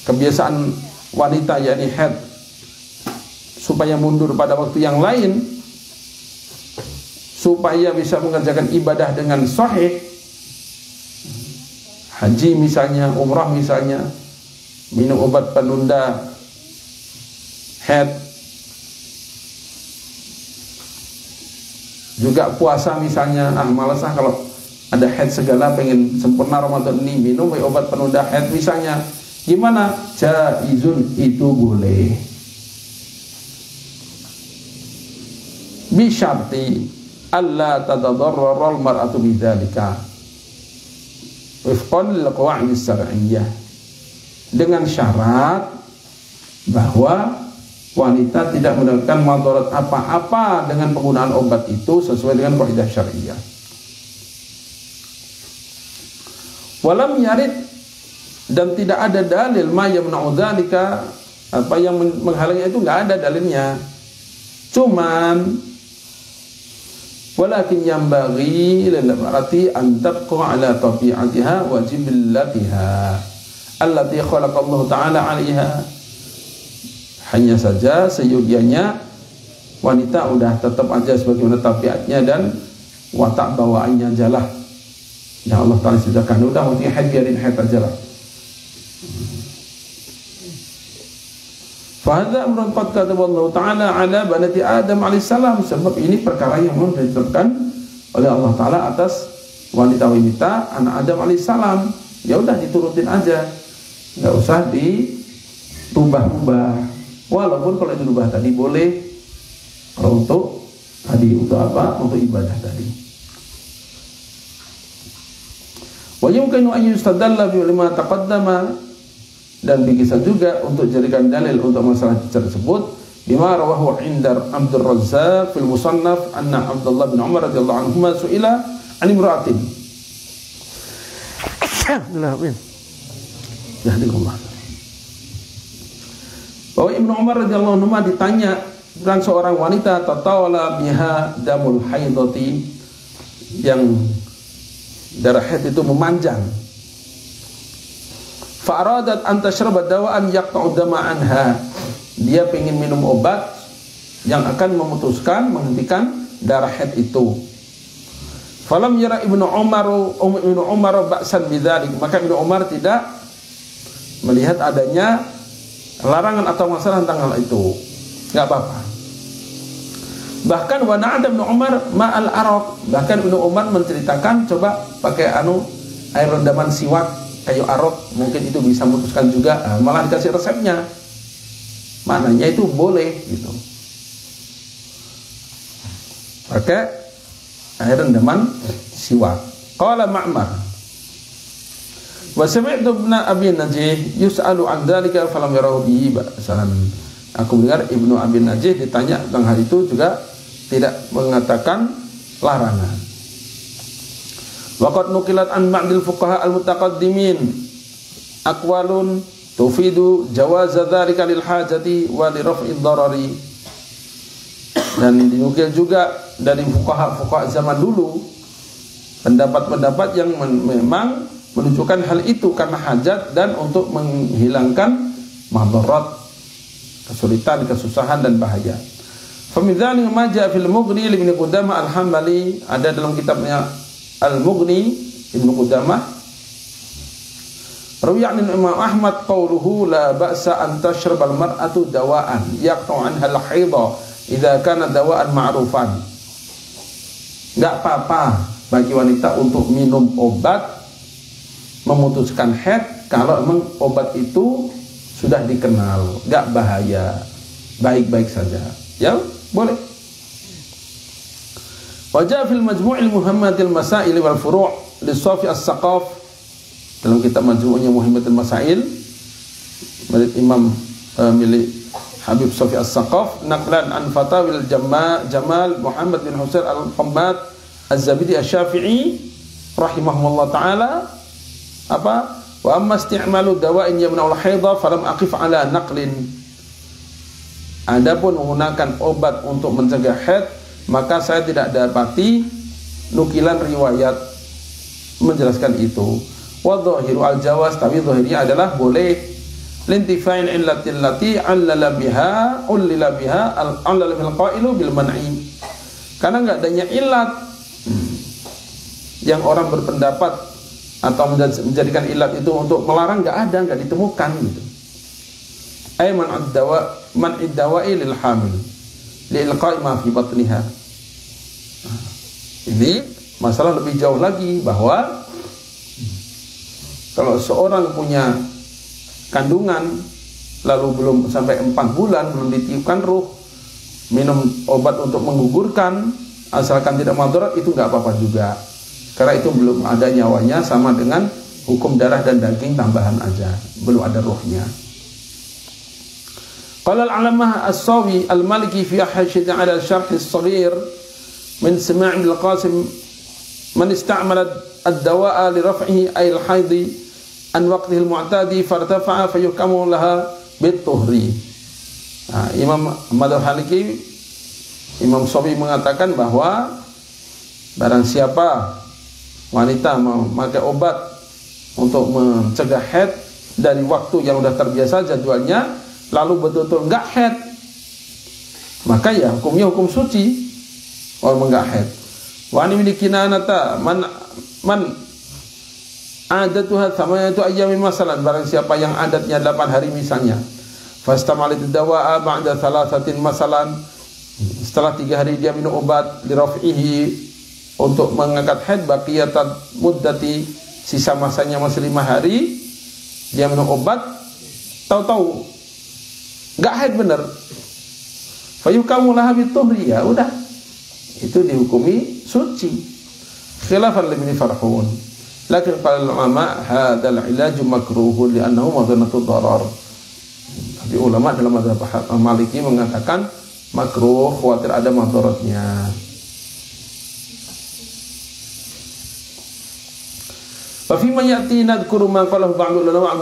kebiasaan wanita, yakni haid, supaya mundur pada waktu yang lain, supaya bisa mengerjakan ibadah dengan sahih, haji misalnya, umrah misalnya, minum obat penunda haid juga puasa misalnya, malas kalau ada haid segala, pengen sempurna Ramadan ini, minum obat penunda haid misalnya, gimana? Jaizun, itu boleh. Bisyarti alla tatadarrar al-mar'atu bidzalika wifqan lil qawaid syar'iyyah, dengan syarat bahwa wanita tidak mendapatkan madarat apa-apa dengan penggunaan obat itu sesuai dengan kaidah syariah. Walam yarid, dan tidak ada dalil ma yamna'u dzalika, apa yang menghalangi itu enggak ada dalilnya. Cuman walakin yanbaghi lil mar'ati an tabqa ala tabi'atiha wa jibillatiha allati khalaqallahu ta'ala 'alaiha. Hanya saja seyogianya wanita udah tetap aja sebagaimana tabiatnya dan watak bawaannya ajalah yang Allah Ta'ala sediakan. Udah waktu haid, biarin haid aja lah. Fahadha amrun qad kataballahu ta'ala ala banati Adam alaihissalam, sebab ini perkara yang memang ditetapkan oleh Allah Ta'ala atas wanita-wanita anak Adam alaihissalam. Ya udah diturutin aja, nggak usah dirubah-rubah. Walaupun kalau dirubah tadi boleh, kalau untuk tadi untuk apa? Untuk ibadah tadi. Wa yumkinu an yustadalla bi lima taqaddama, dan bisa juga untuk jadikan dalil untuk masalah tersebut bima rawahu indar Abdul Razzaq fil Musannaf anna Abdullah bin Umar radhiyallahu anhuma su'ila an imra'atin. Bahwa Ibnu Umar radhiyallahu anhu ditanya tentang seorang wanita tatawala biha damul haidati, yang darah haid itu memanjang. Fa'aradat an tashraba dawa'an yaqta'u dama anha, dia ingin minum obat yang akan memutuskan, menghentikan darah haid itu. Falam yara Ibnu Umar ba'san bidzalik, maka Ibnu Umar tidak melihat adanya larangan atau masalah tentang hal itu, enggak apa-apa. Bahkan wa na'ada Ibnu Umar ma'al araq, bahkan Ibnu Umar menceritakan coba pakai air rendaman siwak, kayu arok, mungkin itu bisa memutuskan juga. Malah dikasih resepnya, maknanya itu boleh gitu, pakai air rendaman siwak. Qala Ma'mar wa sami'tu ibn Abi Najih yus'alu an dzalika falam yarahu bihi ba'san. Aku mendengar Ibnu Abi Najih ditanya tentang hal itu juga tidak mengatakan larangan. Waqad nukilat an ba'dil fuqaha al-mutaqaddimin aqwalun tufidu jawaz dzalika lil hajati wa li raf'id darari, dan dinukil juga dari fuqaha zaman dulu pendapat-pendapat yang memang menunjukkan hal itu karena hajat dan untuk menghilangkan madarat, kesulitan, kesusahan dan bahaya. Fa min dzalika ma ja'a fil Mughni li Ibnu Qudamah al-Hambali, ada dalam kitabnya Al-Mughni Ibnu Qudamah, rawi'an Imam Ahmad qauluhu la ba'sa an tashrab al-mar'atu dawa'an yaqta'u anha al-haidha idza kana dawa'an ma'rufan. Enggak apa-apa bagi wanita untuk minum obat memutuskan haid kalau memang obat itu sudah dikenal, enggak bahaya, baik-baik saja. Ya, boleh. Wajah fil Majmu'il Muhammadil Masail wal Furu' li Shafi As-Saqaf, dalam kitab Majmu'nya Muhammadil Masail milik Imam milik Habib Shafi As-Saqaf, naqlan an Fatawil Jamal Muhammad bin Husain Al-Hammad Az-Zabidi Asy-Syafi'i rahimahullah taala, apa? Wa amma isti'malu dawa'in yamna'ul haidha falam aqif ala naqlin. Adapun menggunakan obat untuk mencegah haid, maka saya tidak dapati nukilan riwayat menjelaskan itu. Wa dhahiru al-jawaz, tapi zahirnya adalah boleh. Lintifa'in illatil lati allala biha ullila biha allala bil qailu bil man'i. Karena enggak adanya ilat yang orang berpendapat atau menjadikan ilat itu untuk melarang, enggak ditemukan gitu. Ay man'id dawa'i lil hamil li'ilqa'i ma fi batniha. Ini masalah lebih jauh lagi, bahwa kalau seorang punya kandungan lalu belum sampai 4 bulan belum ditiupkan ruh, minum obat untuk menggugurkan asalkan tidak mudarat, itu nggak apa-apa juga, karena itu belum ada nyawanya, sama dengan hukum darah dan daging tambahan aja, belum ada ruhnya. Qala al-alamah as-Sawi al-Maliki fi hasyiah 'ala al-syarh as-saghir min Sima' bil Qasim man ista'mala ad-dawa'a li raf'ihi ay al-haid an waqtihi al-mu'tadi fartafa'a fayukamu laha bit-tuhri. Imam Ahmad al-Haliki, Imam Sawi mengatakan bahwa barang siapa wanita memakai obat untuk mencegah haid dari waktu yang sudah terbiasa jadwalnya, lalu betul-betul enggak haid, maka ya hukumnya hukum suci orang enggak haid. Wa ani kinanata man adatuha thamaniyatu ayyamin masalan, barang siapa yang adatnya 8 hari misalnya, fastamalat dawa'a ba'da 3 masalan, setelah 3 hari dia minum obat lirafihi untuk mengangkat haid, baqiyat muddati, sisa masanya masih 5 hari, dia minum obat, tahu-tahu enggak haid benar, fayukamu laha bituhri, ya udah, itu dihukumi suci. Khilafan limin farhun, lakin para ulama hadzal ilaj makruh li'annahu madhanatu darar. Tapi ulama dalam mazhab Maliki mengatakan makruh, khawatir ada madaratnya. Fa fi ma yati nadhkuru ma qalahu ba'dul ulama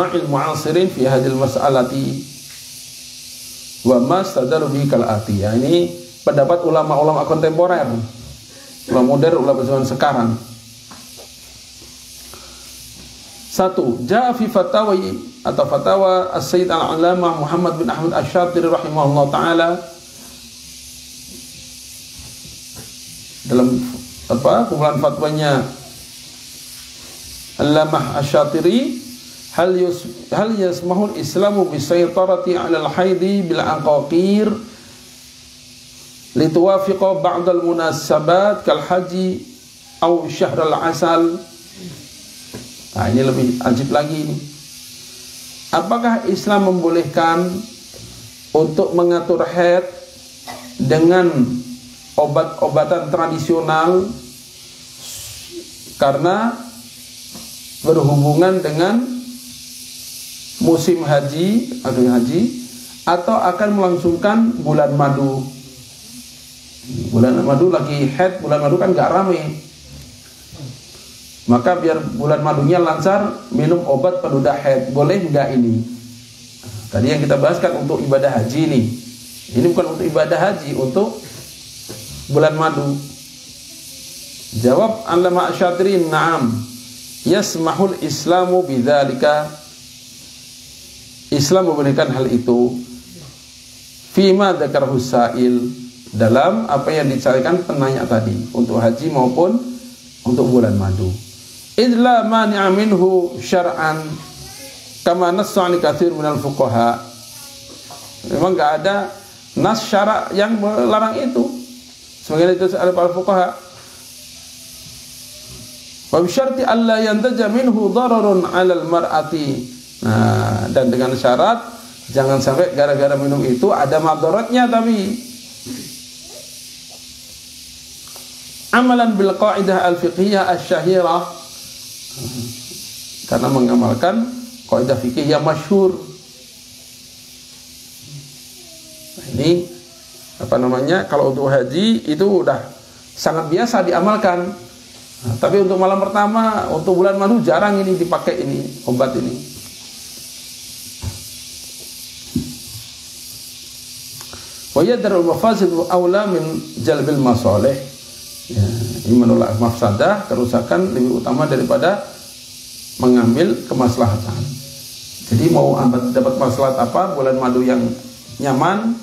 al-mu'asirin fi hadhihi al-mas'alati wa ma stadalu bihi kal ati. Ya, ini pendapat ulama-ulama kontemporer, ulama modern, ulama zaman sekarang. 1. Ja'a fi fatawi atau fatawa as-Sayyid al-Allamah Muhammad bin Ahmad Asy-Syatiri rahimahullah taala, dalam kumpulan fatwanya Allamah Asy-Syatiri, hal yasmahul islamu bisaytarati 'ala al-haidi bil aqaqir lituwafiqa ba'd al-munasabat kal haji aw syahr al-asal. Nah, ini lebih ajib lagi ini. Apakah Islam membolehkan untuk mengatur haid dengan obat-obatan tradisional karena berhubungan dengan musim haji atau akan melangsungkan bulan madu? Bulan madu lagi haid, bulan madu kan gak rame, maka biar bulan madunya lancar, minum obat penunda haid, boleh enggak ini? Tadi yang kita bahaskan untuk ibadah haji nih. Ini bukan untuk ibadah haji, untuk bulan madu. Jawab Allamah Asy-Syatiri, na'am, yasmahul islamu bidzalika. Islam membolehkan hal itu. Fima dzakarahu sa'il, dalam apa yang dicarikan penanya tadi, untuk haji maupun untuk bulan madu. Idla mani'a minhu syar'an kama nassa 'an katsir minal fuqaha. Memang enggak ada nas syara' yang melarang itu, sebagaimana itu ada para fuqaha. Wa bi syarti alla yantaja minhu dararun 'alal mar'ati. Nah, dan dengan syarat jangan sampai gara-gara minum itu ada madaratnya, tapi amalan bil qaidah al-fiqhiyah asy-syahirah, karena mengamalkan kaidah fikih yang masyhur. Nah, ini kalau untuk haji itu udah sangat biasa diamalkan. Nah, tapi untuk malam pertama, untuk bulan madu jarang ini dipakai ini obat ini. Wa yadra'ul mafasid aula min jalbil masalih. Ya, ini menolak mafsadah, kerusakan lebih utama daripada mengambil kemaslahatan. Jadi mau dapat maslahat apa, bulan madu yang nyaman,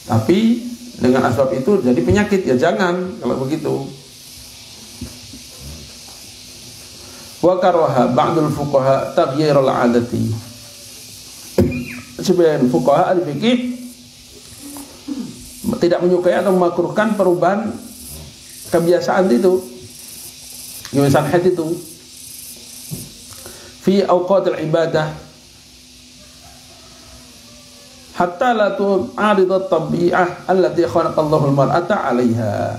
tapi dengan asbab itu jadi penyakit, ya jangan kalau begitu. Wa karaha ba'dul fuqaha taghyirul 'adati. Sebagian fuqaha al-fiqih tidak menyukai atau memakruhkan perubahan kebiasaan itu, kebiasaan haid itu fi awqatil ibadah hatta la tu'arid at-tabi'ah allati khalaqallahu al-mar'ata 'alaiha,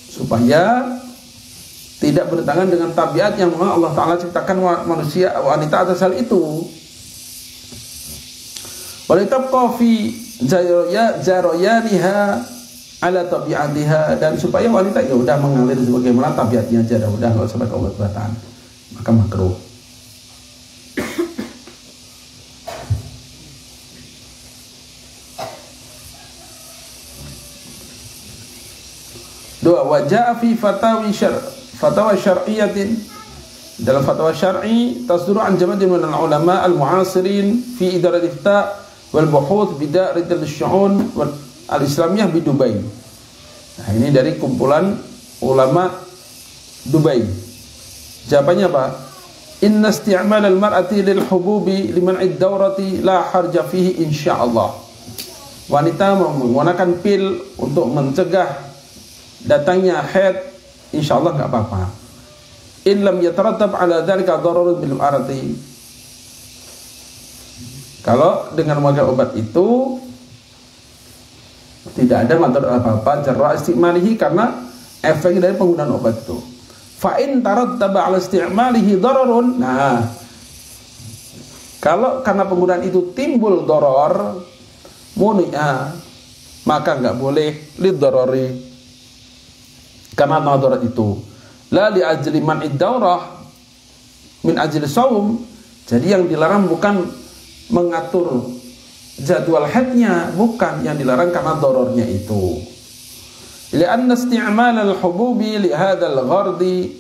supaya tidak bertentangan dengan tabiat yang memang Allah Ta'ala ciptakan manusia wanita atas hal itu. Walitabqa fi jarayaniha ala tabi'atiha, dan supaya wanita ya udah mengalir sebagaimana tabiatnya aja, udah enggak usah pakai obat-obatan, maka makruh. Dua, wajah fi fatwa syar'iyyatin, dalam fatwa syar'i tasduru an jama'atin min al-ulama al-mu'asirin fi idarat ifta wal buhuth bidar al-syu'un al-islamiyah di Dubai. Nah, ini dari kumpulan ulama Dubai. Jawabannya apa? Inna isti'mal al-mar'ati lil hububi liman ad-dawrati la harja fihi insyaallah. Wanita menggunakan pil untuk mencegah datangnya haid, insyaallah enggak apa-apa. In lam yatarattab ala dzalika dararun bil mar'ati. Kalau dengan memakai obat itu tidak ada madarat apa-apa jarra istimalihi, karena efek dari penggunaan obat itu. Fa in tarattaba ala istimalihi dararun. Nah, kalau karena penggunaan itu timbul darar muni'a, maka enggak boleh lidarari, karena madarat itu. La li ajli man'id daurah min ajli shaum. Jadi yang dilarang bukan mengatur jadwal haidnya, bukan, yang dilarang karena dorornya itu. Li'anna isti'mal al-hububi li hadzal ghardi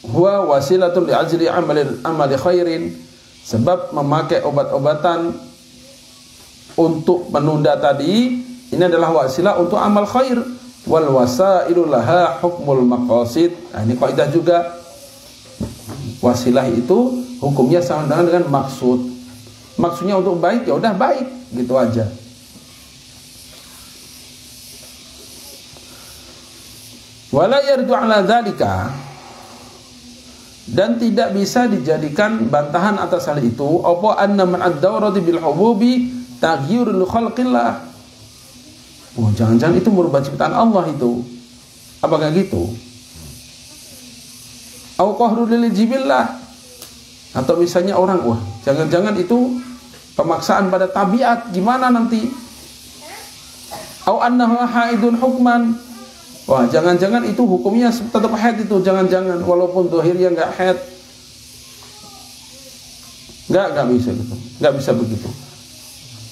huwa wasilatun li ajli amali khairin. Sebab memakai obat-obatan untuk menunda tadi ini adalah wasilah untuk amal khair. Wal wasailu laha hukmul maqasid. Nah, ini kaidah juga. Wasilah itu hukumnya sama dengan maksud. Maksudnya untuk baik, ya udah baik, gitu aja. Wala yardu ala dzalika, dan tidak bisa dijadikan bantahan atas hal itu apa anna man ad-dawrati bil hububi taghyirul khalqillah. Oh, jangan-jangan itu merubah ciptaan Allah itu. Apakah gitu? Au qahrul lil jibillah, atau misalnya orang, wah, jangan-jangan itu pemaksaan pada tabiat, gimana nanti? Au annahu haidun hukman. Wah, jangan-jangan itu hukumnya tetap haid itu, jangan-jangan walaupun zahirnya enggak haid. Enggak bisa gitu. Enggak bisa begitu.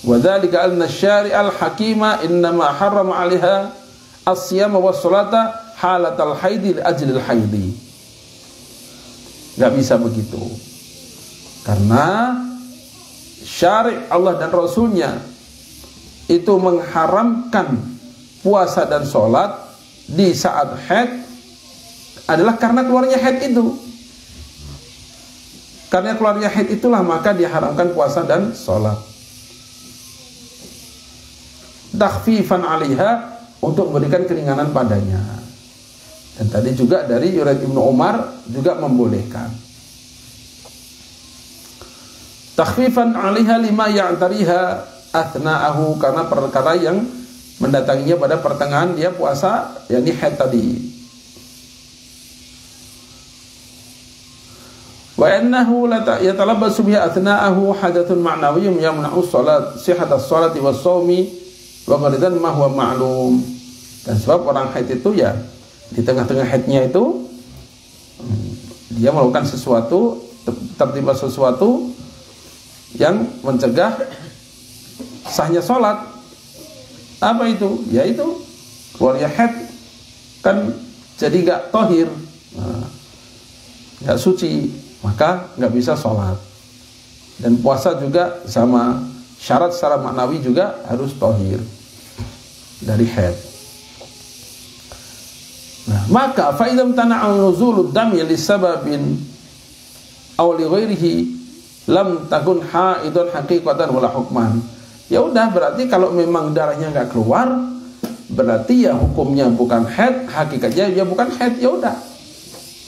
Wa dzalika anna syari'al hakima innama harrama 'alaiha as-siyama was-salata halatal haidi li ajlil haidi. Enggak bisa begitu. Karena syari' Allah dan Rasulnya itu mengharamkan puasa dan sholat di saat haid adalah karena keluarnya haid itu. Karena keluarnya haid itulah maka diharamkan puasa dan sholat. Takhfifan 'alaiha, untuk memberikan keringanan padanya. Dan tadi juga dari riwayat Ibnu Umar juga membolehkan. Takhfifan 'alaiha lima ya'tariha athna'ahu, karena perkara yang mendatanginya pada pertengahan dia puasa, yakni haid tadi. Wa annahu la yatalabbasu biha athna'ahu hadathun ma'nawiyyun yamna'u shalat sihhatas shalati was-shaumi wa qalidan ma huwa ma'lum. Dan sebab orang haid itu ya di tengah-tengah haidnya itu dia melakukan sesuatu, tertimpa sesuatu yang mencegah sahnya sholat. Apa itu? Yaitu keluarnya haid, kan jadi gak tohir, gak suci, maka gak bisa sholat. Dan puasa juga sama, syarat secara maknawi juga harus tohir dari haid. Nah, maka fa'idam tana'u nuzulud dami li sababin aw li ghairihi lam takun haidun haqiqatan wala hukman. Ya udah, berarti kalau memang darahnya nggak keluar, berarti ya hukumnya bukan haid, hakikatnya ya bukan haid, ya udah.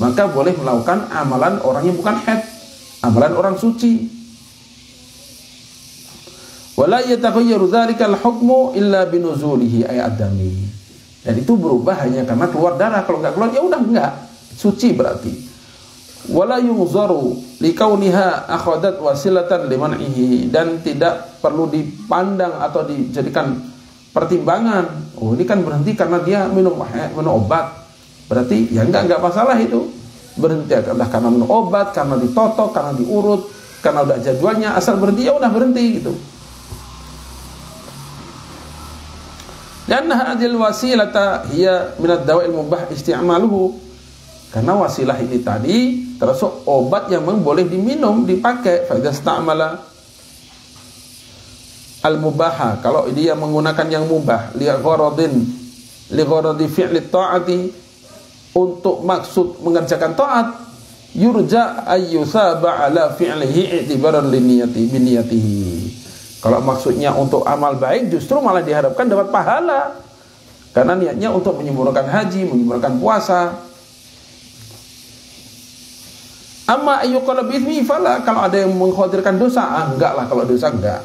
Maka boleh melakukan amalan orang yang bukan haid, amalan orang suci. Wala yataghayyaru dzalikal hukmu illa binuzulihi ay adami. Dan itu berubah hanya karena keluar darah. Kalau nggak keluar ya udah enggak, suci berarti. Wala yunzaru likauniha akhadat wasilatan liman'ihi, dan tidak perlu dipandang atau dijadikan pertimbangan. Oh, ini kan berhenti karena dia minum obat. Berarti ya enggak masalah itu. Berhenti entah karena minum obat, karena ditotok, karena diurut, karena udah jadwalnya, asal berhenti ya udah berhenti gitu. Dan hadil wasilata hiya minad dawa'il mubah isti'maluhu, karena wasilah ini tadi termasuk obat yang memang boleh diminum, dipakai. Fa idza ista'mala al-mubaha, kalau dia menggunakan yang mubah, li gharadi fi'li ta'ati, untuk maksud mengerjakan taat, yurja ayyusaba ala fi'lihi i'tibaran biniyatihi. Kalau maksudnya untuk amal baik, justru malah diharapkan dapat pahala, karena niatnya untuk menyempurnakan haji, menyempurnakan puasa. Amma ayyuqala bi'ithmi fala, kalau ada yang mengkhawatirkan dosa, enggak lah, kalau dosa enggak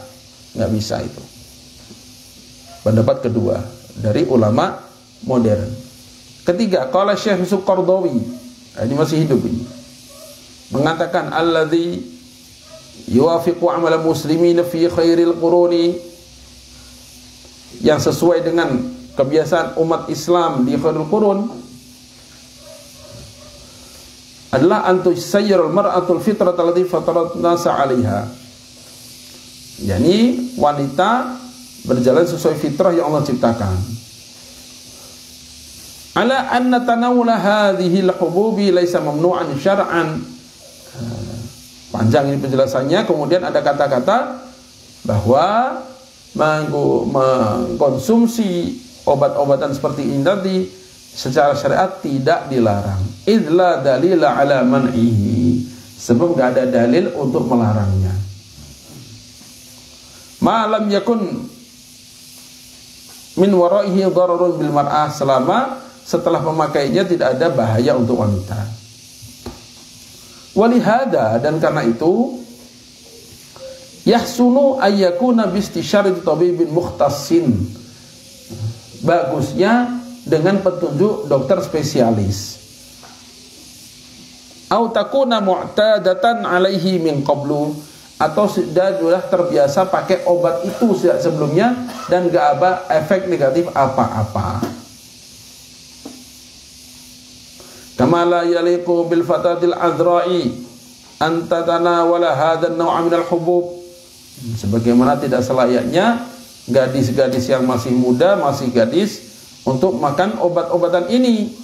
bisa itu. Pendapat kedua dari ulama modern. Ketiga, qala Syekh Yusuf Qardawi, ini masih hidup ini, mengatakan alladzi yuwafiqu amal muslimin fi khairil quruni, yang sesuai dengan kebiasaan umat Islam di khairul qurun, adalah antusayyirul mar'atul fitrat allati fatarat nasa 'alaiha. Yani wanita berjalan sesuai fitrah yang Allah ciptakan. Ala anna tanawula hadhihi al-hububi laisa mamnu'an syar'an. Panjang ini penjelasannya. Kemudian ada kata-kata bahwa mengkonsumsi obat-obatan seperti ini tadi secara syariat tidak dilarang. Idla dalila ala man'ihi, sebab gak ada dalil untuk melarangnya. Ma lam yakun min waraihi dararun bil mar'ah, selama setelah memakainya tidak ada bahaya untuk wanita. Walihada, dan karena itu, yahsunu ayyakuna bistisyarat tabibin mukhtassin, bagusnya dengan petunjuk dokter spesialis. Au takuna mu'tadatan alaihi min qablu, atau sudah terbiasa pakai obat itu sejak sebelumnya dan gak ada efek negatif apa-apa. Kama la yaliqu bil fatatil azra'i an tatanawala hadzal naw' min al hubub, sebagaimana tidak selayaknya gadis-gadis yang masih muda, masih gadis, untuk makan obat-obatan ini.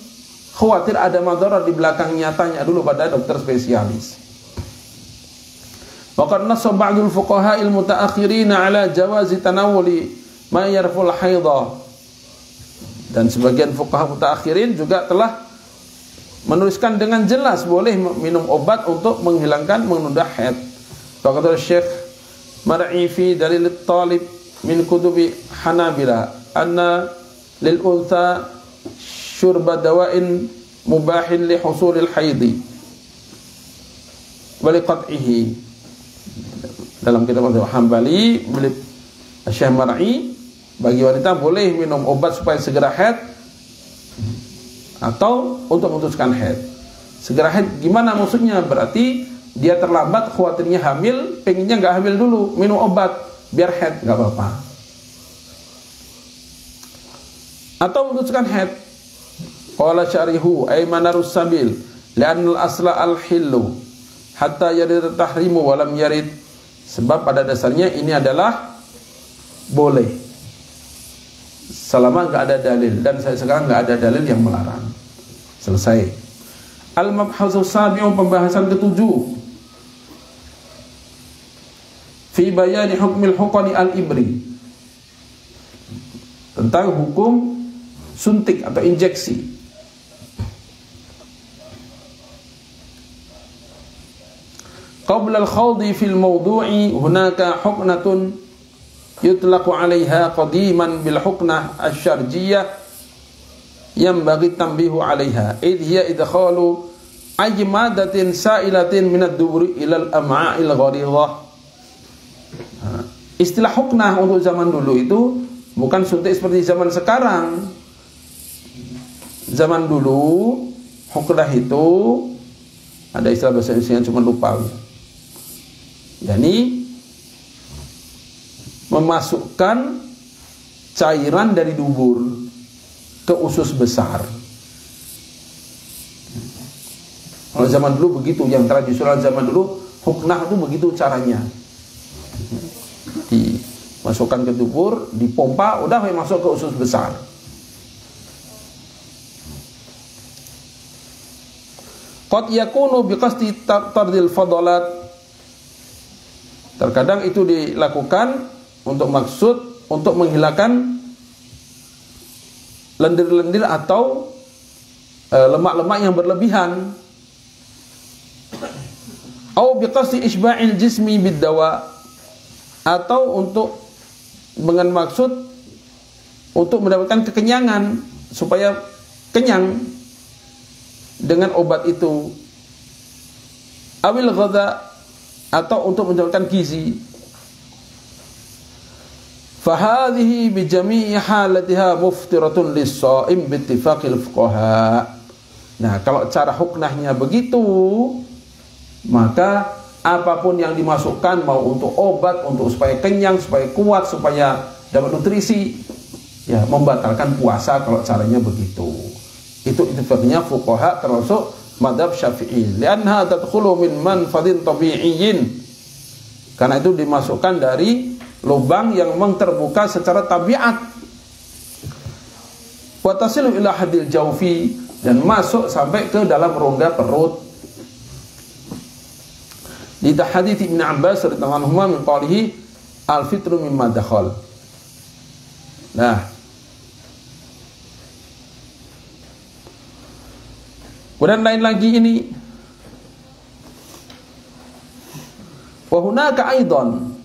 Khawatir ada madarat di belakangnya, tanya dulu pada dokter spesialis. Wa qad nassa ba'dul fuqaha al mutaakhirin ala jawazi tanawuli ma yarful haidha, dan sebagian fuqaha mutaakhirin juga telah menuliskan dengan jelas boleh minum obat untuk menghilangkan, menunda haid. Faqala Syekh Mar'i fi dalil talib min kutubi Hanabila anna lil untha syurba dawa'in mubahin li husulil haidi wa li qat'ihi. Dalam kitab Hambali milik Syekh Mar'i, bagi wanita boleh minum obat supaya segera haid atau untuk memutuskan haid. Segera haid gimana maksudnya? Berarti dia terlambat, khawatirnya hamil, pengennya nggak hamil dulu, minum obat biar haid, nggak apa-apa. Atau memutuskan haid. Qala syarihu ay manarus sabil li'anna al-asla al-hillu hatta yarid tahrimu wa lam yarid, sebab pada dasarnya ini adalah boleh selama nggak ada dalil, dan sekarang nggak ada dalil yang melarang. Selesai. Al-mabhasu sabi'u, pembahasan ketujuh, fi bayani hukmil huqani al-ibri, tentang hukum suntik atau injeksi. qabla al-khawdi fil mawdu'i hunaka huknatun yutlaqu 'alaiha qadiman bil huknah asy-syarjiyyah yanbaghi tanbihu 'alaiha idh hiya idkhalu ajmadatin sa'ilatin min ad-duburi ila al-am'a'il gharidhah. Istilah huknah untuk zaman dulu itu bukan suntik seperti zaman sekarang. Zaman dulu huknah itu ada istilah bahasa Indonesia cuma lupa. Yani memasukkan cairan dari dubur ke usus besar. Kalau zaman dulu begitu, yang tradisional zaman dulu huknah itu begitu caranya. Dimasukkan ke dubur, dipompa, udah masuk ke usus besar. Qad yakunu biqasdi tardil fadalat. Terkadang itu dilakukan untuk maksud untuk menghilangkan lendir-lendir atau lemak-lemak yang berlebihan. Au biqasdi isba'il jismi biddawa, atau untuk dengan maksud untuk mendapatkan kekenyangan supaya kenyang dengan obat itu. Awil ghadha, atau untuk mendapatkan gizi. Fahadhihi bi jami'i halatiha muftiratun lis-sha'im bi ittifaqil fuqaha. Nah, kalau cara huknahnya begitu, maka apapun yang dimasukkan, mau untuk obat, untuk supaya kenyang, supaya kuat, supaya dapat nutrisi, ya membatalkan puasa kalau caranya begitu. Itu ittifaqnya fuqaha termasuk madhab Syafi'i. Li'anha tadkhulu min manfadin tabi'iyyin. Karena itu dimasukkan dari lubang yang memang terbuka secara tabiat. Wa tasilu ila hadil jawfi, dan masuk sampai ke dalam rongga perut. Di hadits Ibnu Abbas radhiyallahu anhu min qalihi al-fitru mimma dakhal. Nah, kemudian lain lagi ini, wa hunaka aidan.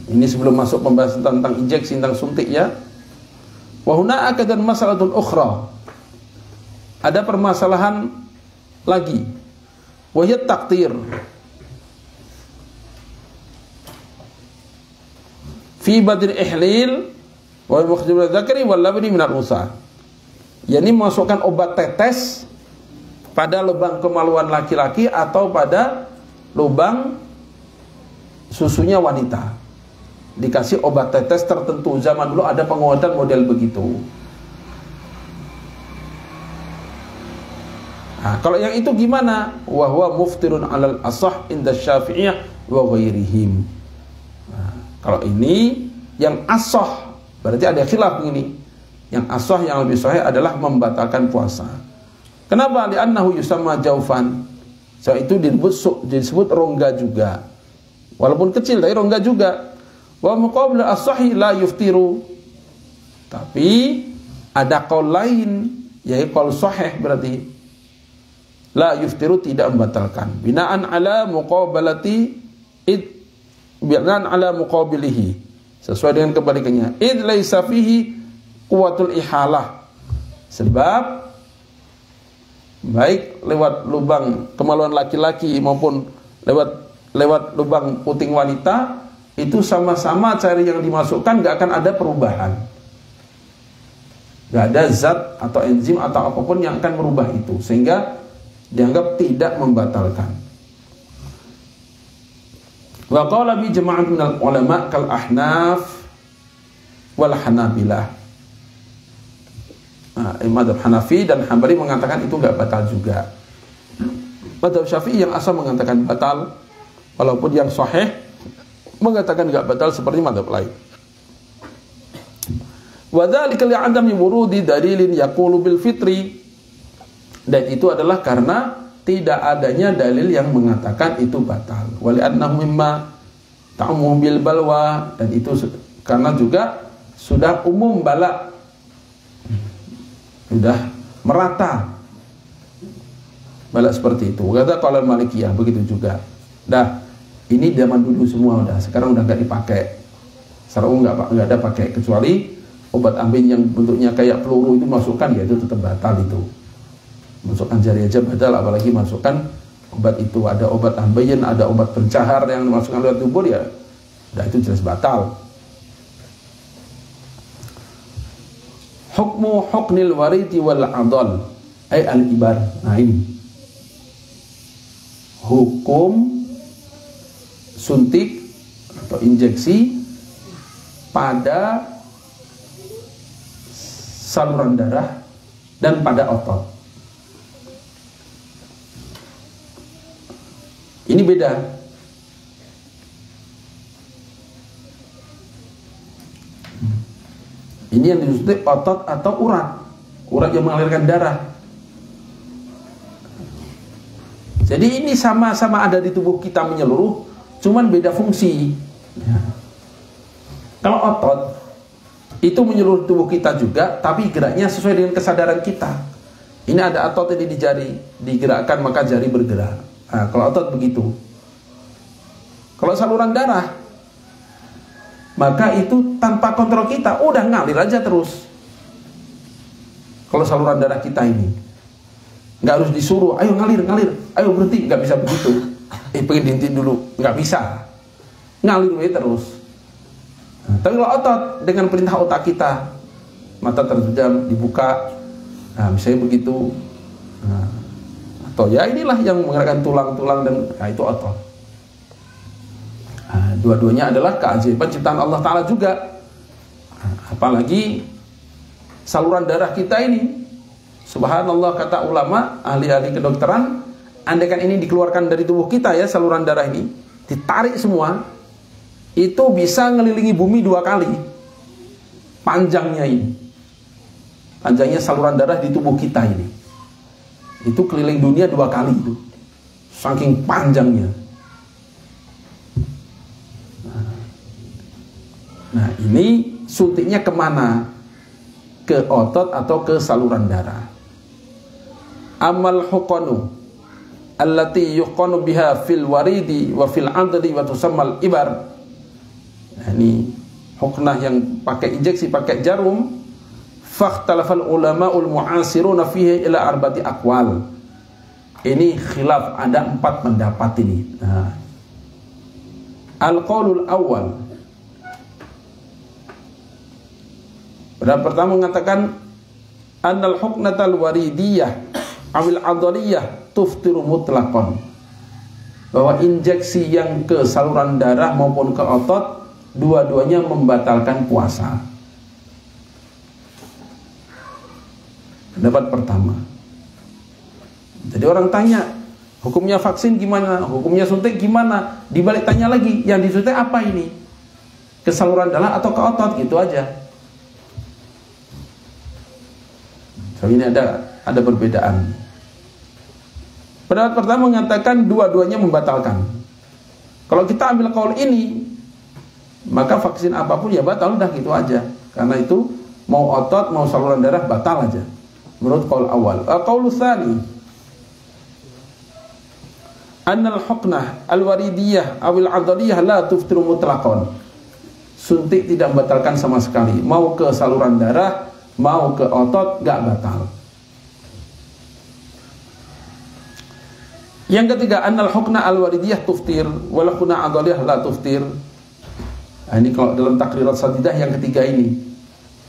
Ini sebelum masuk pembahasan tentang injeksi, tentang suntik ya. Wa hunaka dan masalatul ukhra. Ada permasalahan lagi. Wa hiya taqtir. Fi badil ihlil wa mukhdimul dzakari wal labni minal unsa. Yani masukkan obat tetes pada lubang kemaluan laki-laki atau pada lubang susunya wanita. Dikasih obat tetes tertentu. Zaman dulu ada pengobatan model begitu. Nah, kalau yang itu gimana? Wa huwa muftirun 'alal ashah inda Syafi'iyah wa ghairihim. Nah, kalau ini yang ashah, berarti ada khilaf ini. Yang ashah yang lebih sahih adalah membatalkan puasa. Kenapa? Li'annahu yusamma jaufan. So itu disebut rongga juga. Walaupun kecil tapi rongga juga. Wa muqabil as-sahih la yuftiru. Tapi ada qaul lain, yaitu qaul sahih berarti la yuftiru, tidak membatalkan. Binaan ala muqabalati binaan ala muqabilihi. Sesuai dengan kebalikannya. Id laisa fihi quwwatul ihalah. Sebab baik lewat lubang kemaluan laki-laki maupun lewat lubang puting wanita, itu sama-sama cairan yang dimasukkan gak akan ada perubahan. Gak ada zat atau enzim atau apapun yang akan merubah itu, sehingga dianggap tidak membatalkan. Wa qala bi jama'at minal ulama kal ahnaf wal hanabilah. Madhab Hanafi dan Hambali mengatakan itu gak batal juga. Madhab Syafi'i yang asal mengatakan batal, walaupun yang sahih mengatakan gak batal seperti madhab lain. Wa dzalika li'adami wurudi dalilin yaqulu bil fitri. Dan itu adalah karena tidak adanya dalil yang mengatakan itu batal. Wa li'annahu mimma ta'ummu bil balwa, dan itu karena juga sudah umum bala, sudah merata bala seperti itu. Kata kalau Malikiyah begitu juga. Dah, ini zaman dulu semua udah. Sekarang udah nggak dipakai. Secara umum nggak ada pakai, kecuali obat ambien yang bentuknya kayak peluru itu masukkan, ya itu tetap batal itu. Masukkan jari aja batal, apalagi masukkan obat itu. Ada obat ambien, ada obat pencahar yang dimasukkan lewat tubuh, ya udah itu jelas batal. Hukmu huknil waridi wal adal ay al-ibar. Nah ini hukum suntik atau injeksi pada saluran darah dan pada otot. Ini beda. Ini yang disuntik otot atau urat. Urat yang mengalirkan darah. Jadi ini sama-sama ada di tubuh kita menyeluruh, cuman beda fungsi. Ya. Kalau otot itu menyeluruh tubuh kita juga, tapi geraknya sesuai dengan kesadaran kita. Ini ada otot ini di jari, digerakkan maka jari bergerak. Nah, kalau otot begitu. Kalau saluran darah, maka itu tanpa kontrol kita, udah ngalir aja terus. Kalau saluran darah kita ini nggak harus disuruh, ayo ngalir, ayo berhenti, nggak bisa begitu. Pengen dihentiin dulu, nggak bisa. Ngalir aja terus. Nah, tapi kalau otot dengan perintah otak kita, mata terpejam, dibuka, nah misalnya begitu. Nah, atau ya inilah yang menggerakkan tulang-tulang dan itu otot. Nah, dua-duanya adalah keajaiban ciptaan Allah Ta'ala juga. Nah, apalagi saluran darah kita ini, subhanallah, kata ulama, ahli-ahli kedokteran, andaikan ini dikeluarkan dari tubuh kita ya, saluran darah ini ditarik semua, itu bisa ngelilingi bumi 2 kali panjangnya ini. Panjangnya saluran darah di tubuh kita ini, itu keliling dunia 2 kali itu, saking panjangnya. Nah ini suntiknya kemana? Ke otot atau ke saluran darah. Amal huqanu allati yuqanu biha fil waridi wa fil adli wa tusammal ibar. Nah, ini huknah yang pakai injeksi, pakai jarum. Fakhtalafal ulama'ul mu'asiruna fihi ila arba'ati aqwal. Ini khilaf, ada 4 pendapat ini. Nah, al-qaulul awal, pendapat pertama mengatakan annal huknatal waridiyah awil adaliyah tuftiru mutlaqan, bahwa injeksi yang ke saluran darah maupun ke otot dua-duanya membatalkan puasa. Pendapat pertama. Jadi orang tanya, hukumnya vaksin gimana? Hukumnya suntik gimana? Dibalik tanya lagi, yang disuntik apa ini? Ke saluran darah atau ke otot? Gitu aja. So ini ada perbedaan. Pendapat pertama mengatakan dua-duanya membatalkan. Kalau kita ambil kaul ini, maka vaksin apapun ya batal, udah gitu aja. Karena itu mau otot mau saluran darah batal aja. Menurut kaul awal. Kaul tsani, annal huknah al-waridiyah awil adaliyah la tuftiru mutlaqan. Suntik tidak membatalkan sama sekali. Mau ke saluran darah mau ke otot gak batal. Yang ketiga, annal hukna al-waridiyah tuftir wal hukna adaliyah la tuftir. Nah, ini kalau dalam takrirat sadidah yang ketiga ini,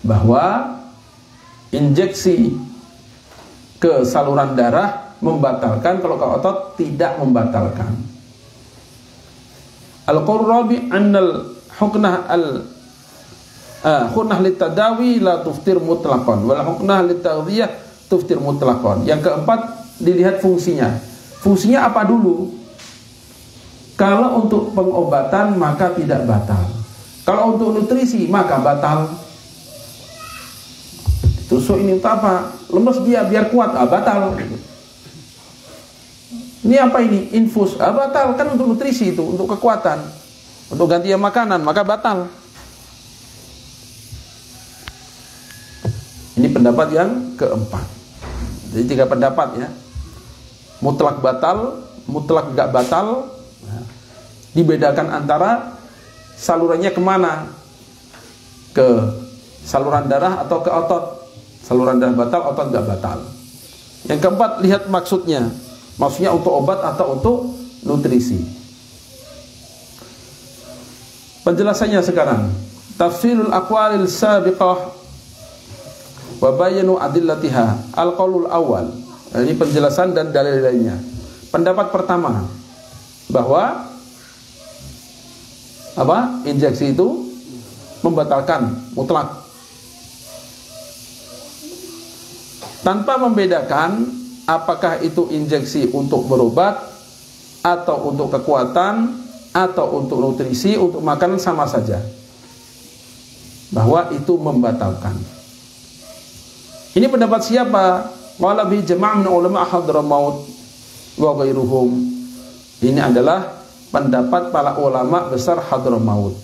bahwa injeksi ke saluran darah membatalkan, kalau ke otot tidak membatalkan. Al-qaul rabi annal huknah huknah litadawi la tuftir mutlaqan wal huknah litaghdhiyah tuftir mutlaqan. Yang keempat, dilihat fungsinya. Fungsinya apa dulu? Kalau untuk pengobatan maka tidak batal. Kalau untuk nutrisi maka batal. Tusuk ini untuk apa? Lemes dia biar kuat, batal. Ini apa ini? Infus, batal. Kan untuk nutrisi itu, untuk kekuatan, untuk gantian makanan, maka batal. Ini pendapat yang keempat. Jadi 3 pendapat ya. Mutlak batal, mutlak gak batal. Nah, Dibedakan antara salurannya kemana, ke saluran darah atau ke otot. Saluran darah batal, otot nggak batal. Yang keempat, lihat maksudnya. Maksudnya untuk obat atau untuk nutrisi. Penjelasannya sekarang. Tafsirul aqwalil sabiqah wa bayanu adillatiha. Al-qaulul awal. Ini penjelasan dan dalil-dalilnya. Pendapat pertama, bahwa injeksi itu membatalkan mutlak, tanpa membedakan apakah itu injeksi untuk berobat atau untuk kekuatan atau untuk nutrisi, untuk makanan, sama saja, bahwa itu membatalkan. Ini pendapat siapa? Qala bi jama' min ulama Hadramaut wa ghairuhum. Ini adalah pendapat para ulama besar Hadramaut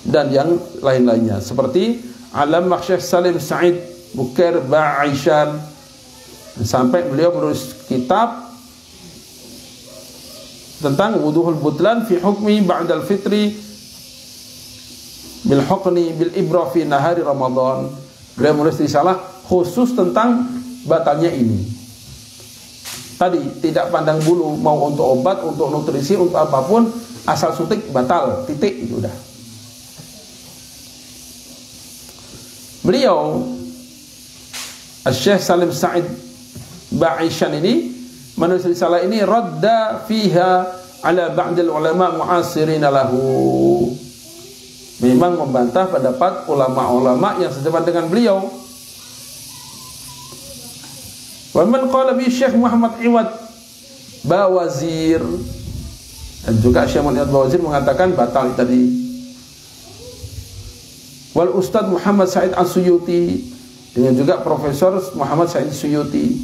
dan yang lain-lainnya, seperti Alam Syekh Salim Sa'id Bukair Ba'ishan, sampai beliau menulis kitab tentang wuduhul butlan fi hukmi ba'dal fitri bil hukni bil ibra fi nahari Ramadan. Beliau menulis risalah khusus tentang batalnya ini. Tadi tidak pandang bulu, mau untuk obat, untuk nutrisi, untuk apapun, asal suntik batal, titik, itu udah. Beliau Syekh Salim Sa'id Ba'ishan ini menulis risalah ini radda fiha ala ba'dil ulama mu'asirin lahu. Memang membantah pendapat ulama-ulama yang sejaman dengan beliau. Wa man qala bi Syekh Muhammad Iwad Bawazir, dan juga Syekh Muhammad Iwad Bawazir mengatakan batal tadi. Wal Ustadz Muhammad Said As-Suyuti, dengan juga Profesor Muhammad Said Suyuti.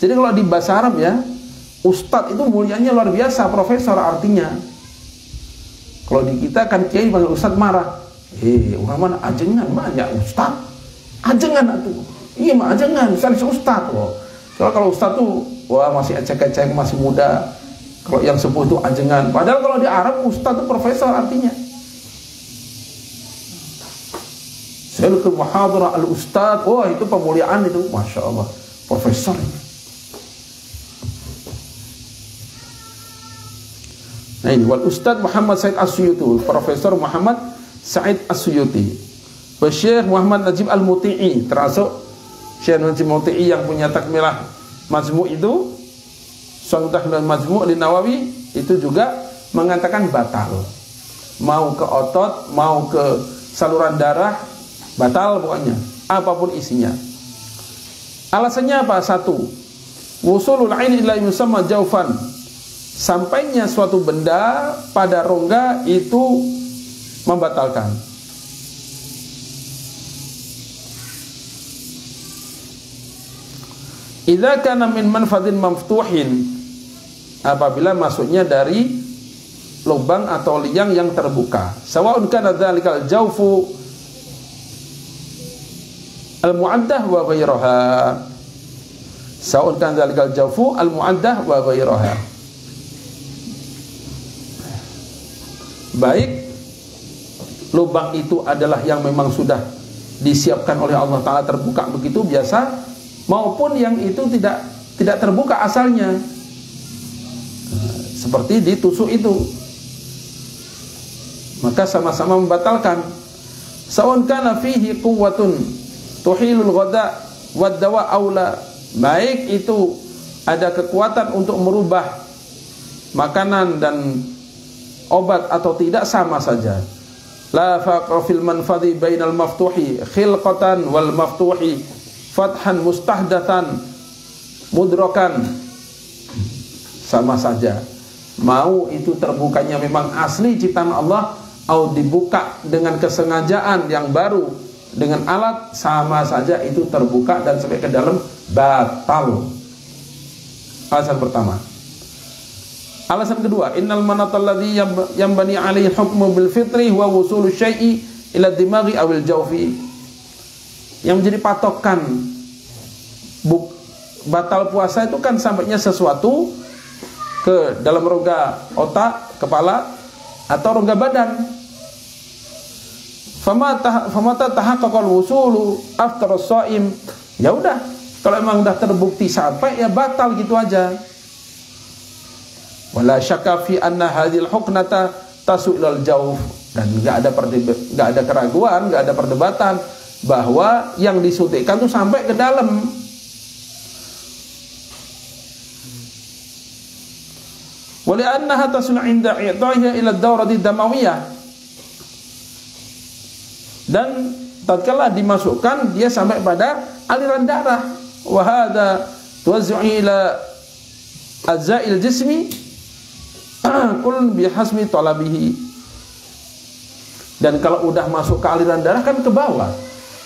Jadi kalau di bahasa Arab ya, Ustadz itu mulianya luar biasa, profesor artinya. Kalau di kita kan kiai panggil Ustadz marah. Orang mana ajengan banyak Ustadz. Ajengan atuh. Iya mah ajengan, misalnya Ustadz loh. Kalau Ustadz tuh, wah masih ecek-ecek, masih muda. Kalau yang sepuh itu ajengan. Padahal kalau di Arab Ustadz itu profesor artinya. Saya ke muhadarah al-Ustadz, wah itu pemuliaan itu, Masya Allah, profesor. Nah ini, wal Ustadz Muhammad Said As-Suyuti, Profesor Muhammad Said As-Suyuti, Syekh Muhammad Najib Al-Muti'i, termasuk Syekh Najib Muti'i yang punya takmilah Majmu' itu, Suatu Takmilah Majmu' di Nawawi, itu juga mengatakan batal. Mau ke otot, mau ke saluran darah, batal pokoknya, apapun isinya. Alasannya apa? Satu, wusulul aini ila yusamma jaufan. Sampainya suatu benda pada rongga itu membatalkan. Idza kana min manfadin maftuhin, apabila masuknya dari lubang atau liang yang terbuka. Sawa'un kana dzalikal jawfu al-mu'addah wa ghairaha. Sawa'un kana dzalikal jawfu al-mu'addah wa ghairaha. Baik lubang itu adalah yang memang sudah disiapkan oleh Allah Ta'ala, terbuka begitu biasa, maupun yang itu tidak terbuka asalnya, seperti ditusuk itu, maka sama-sama membatalkan. Sawan kana fihi quwwatun tuhilul ghada wad dawa aula, baik itu ada kekuatan untuk merubah makanan dan obat atau tidak, sama saja. La faqra fil manfadhi bainal maftuhi khilqatan wal maftuhi fathan mustahdatan mudrokan, sama saja. Mau itu terbukanya memang asli ciptaan Allah, atau dibuka dengan kesengajaan yang baru dengan alat, sama saja itu terbuka dan sampai ke dalam, batal. Alasan pertama. Alasan kedua, innal manatal ladzi yanbani alaihi hukmu bil fitri huwa wusulu syai'i ila dimaghi awil jawfi. Yang menjadi patokan batal puasa itu kan sampainya sesuatu ke dalam rongga otak, kepala, atau rongga badan. Famata tahaqqaqal wusulu aftar as-shaim. Ya udah, kalau emang udah terbukti sampai ya batal gitu aja. Wala syakka fi anna hadhil huknata tasu ilal jawf, dan enggak ada keraguan, enggak ada perdebatan bahwa yang disuntikkan tuh sampai ke dalam. Wali annaha tasul inda i'tahiha ila ad-dawrati damawiyah, dan tatkala dimasukkan dia sampai pada aliran darah. Wa hadza tuwazzi'u ila ajza'il jismi kullun bihasbi talabihi. Dan kalau udah masuk ke aliran darah kan ke bawah,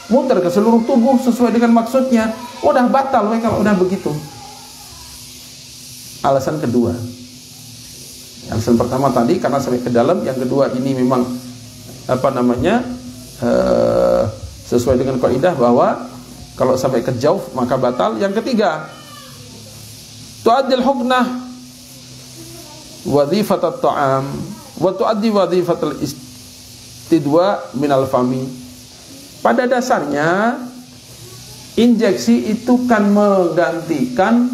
muter ke seluruh tubuh sesuai dengan maksudnya, udah batal kalau udah begitu. Alasan kedua. Alasan pertama tadi karena sampai ke dalam, yang kedua ini memang sesuai dengan kaidah bahwa kalau sampai ke jauh maka batal. Yang ketiga, tu'addil huknah wadhifat at-ta'am wa tu'addi wadhifat al-istidwa minal fami. Pada dasarnya injeksi itu kan menggantikan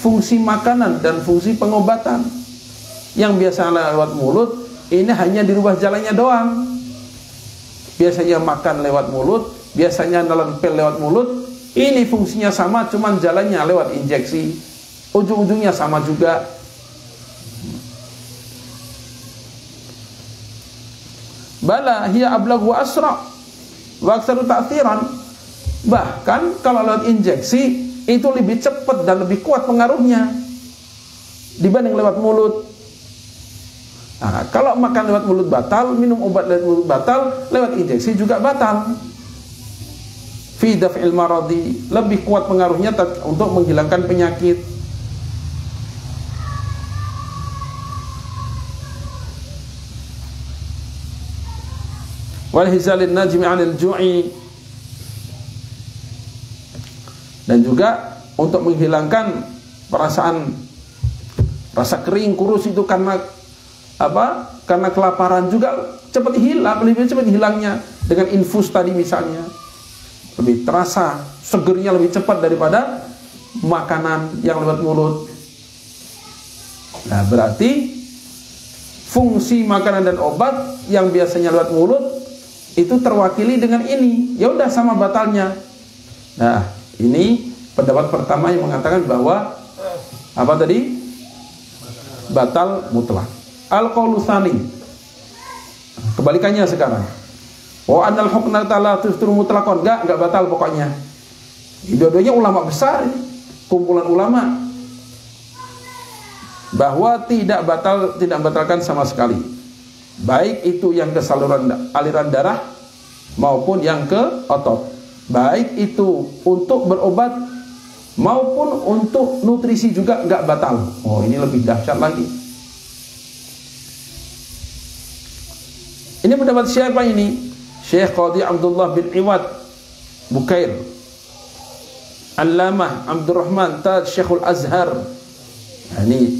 fungsi makanan dan fungsi pengobatan. Yang biasa lewat mulut ini hanya dirubah jalannya doang. Biasanya makan lewat mulut, biasanya nelen pil lewat mulut. Ini fungsinya sama, cuman jalannya lewat injeksi. Ujung-ujungnya sama juga. Bala hiya ablaghu asra wa aktsaru ta'thiran. Bahkan kalau lewat injeksi itu lebih cepat dan lebih kuat pengaruhnya dibanding lewat mulut. Nah, kalau makan lewat mulut batal, minum obat lewat mulut batal, lewat injeksi juga batal. Fi daf'il maradi, lebih kuat pengaruhnya untuk menghilangkan penyakit. Wal hizalin najmi 'anil ju'i, dan juga untuk menghilangkan perasaan rasa kering, kurus itu karena karena kelaparan juga cepat hilang, lebih cepat hilangnya dengan infus tadi misalnya. Lebih terasa segernya lebih cepat daripada makanan yang lewat mulut. Nah, berarti fungsi makanan dan obat yang biasanya lewat mulut itu terwakili dengan ini. Ya udah sama batalnya. Nah, ini pendapat pertama yang mengatakan bahwa apa tadi? Batal mutlak. Al-qaulu tsani, kebalikannya sekarang. Wa annal hukna la tuftur mutlaqan, enggak batal pokoknya. Dua-duanya ulama besar, kumpulan ulama, bahwa tidak batalkan sama sekali. Baik itu yang ke saluran aliran darah maupun yang ke otot. Baik itu untuk berobat maupun untuk nutrisi juga enggak batal. Oh, ini lebih dahsyat lagi. Ini pendapat siapa ini? Syekh Qadhi Abdullah bin Iwad Bukair, Allamah Abdurrahman Taj Syekhul Azhar. Nah, ini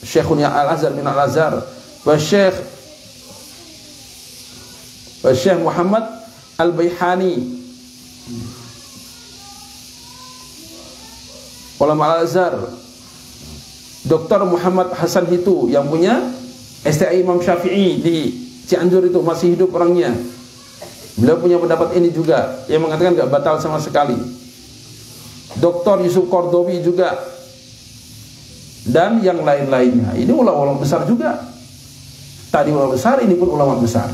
Syekhnya Al-Azhar bin Al-Azhar, wa Syekh Muhammad Al-Baihani, ulama Al-Azhar. Dr. Muhammad Hasan Hitu yang punya STI Imam Syafi'i di Cianjur itu masih hidup orangnya. Beliau punya pendapat ini juga yang mengatakan enggak batal sama sekali. Dr. Yusuf Qardawi juga, dan yang lain-lainnya. Ini ulama-ulama besar juga. Tadi ulama besar, ini pun ulama besar.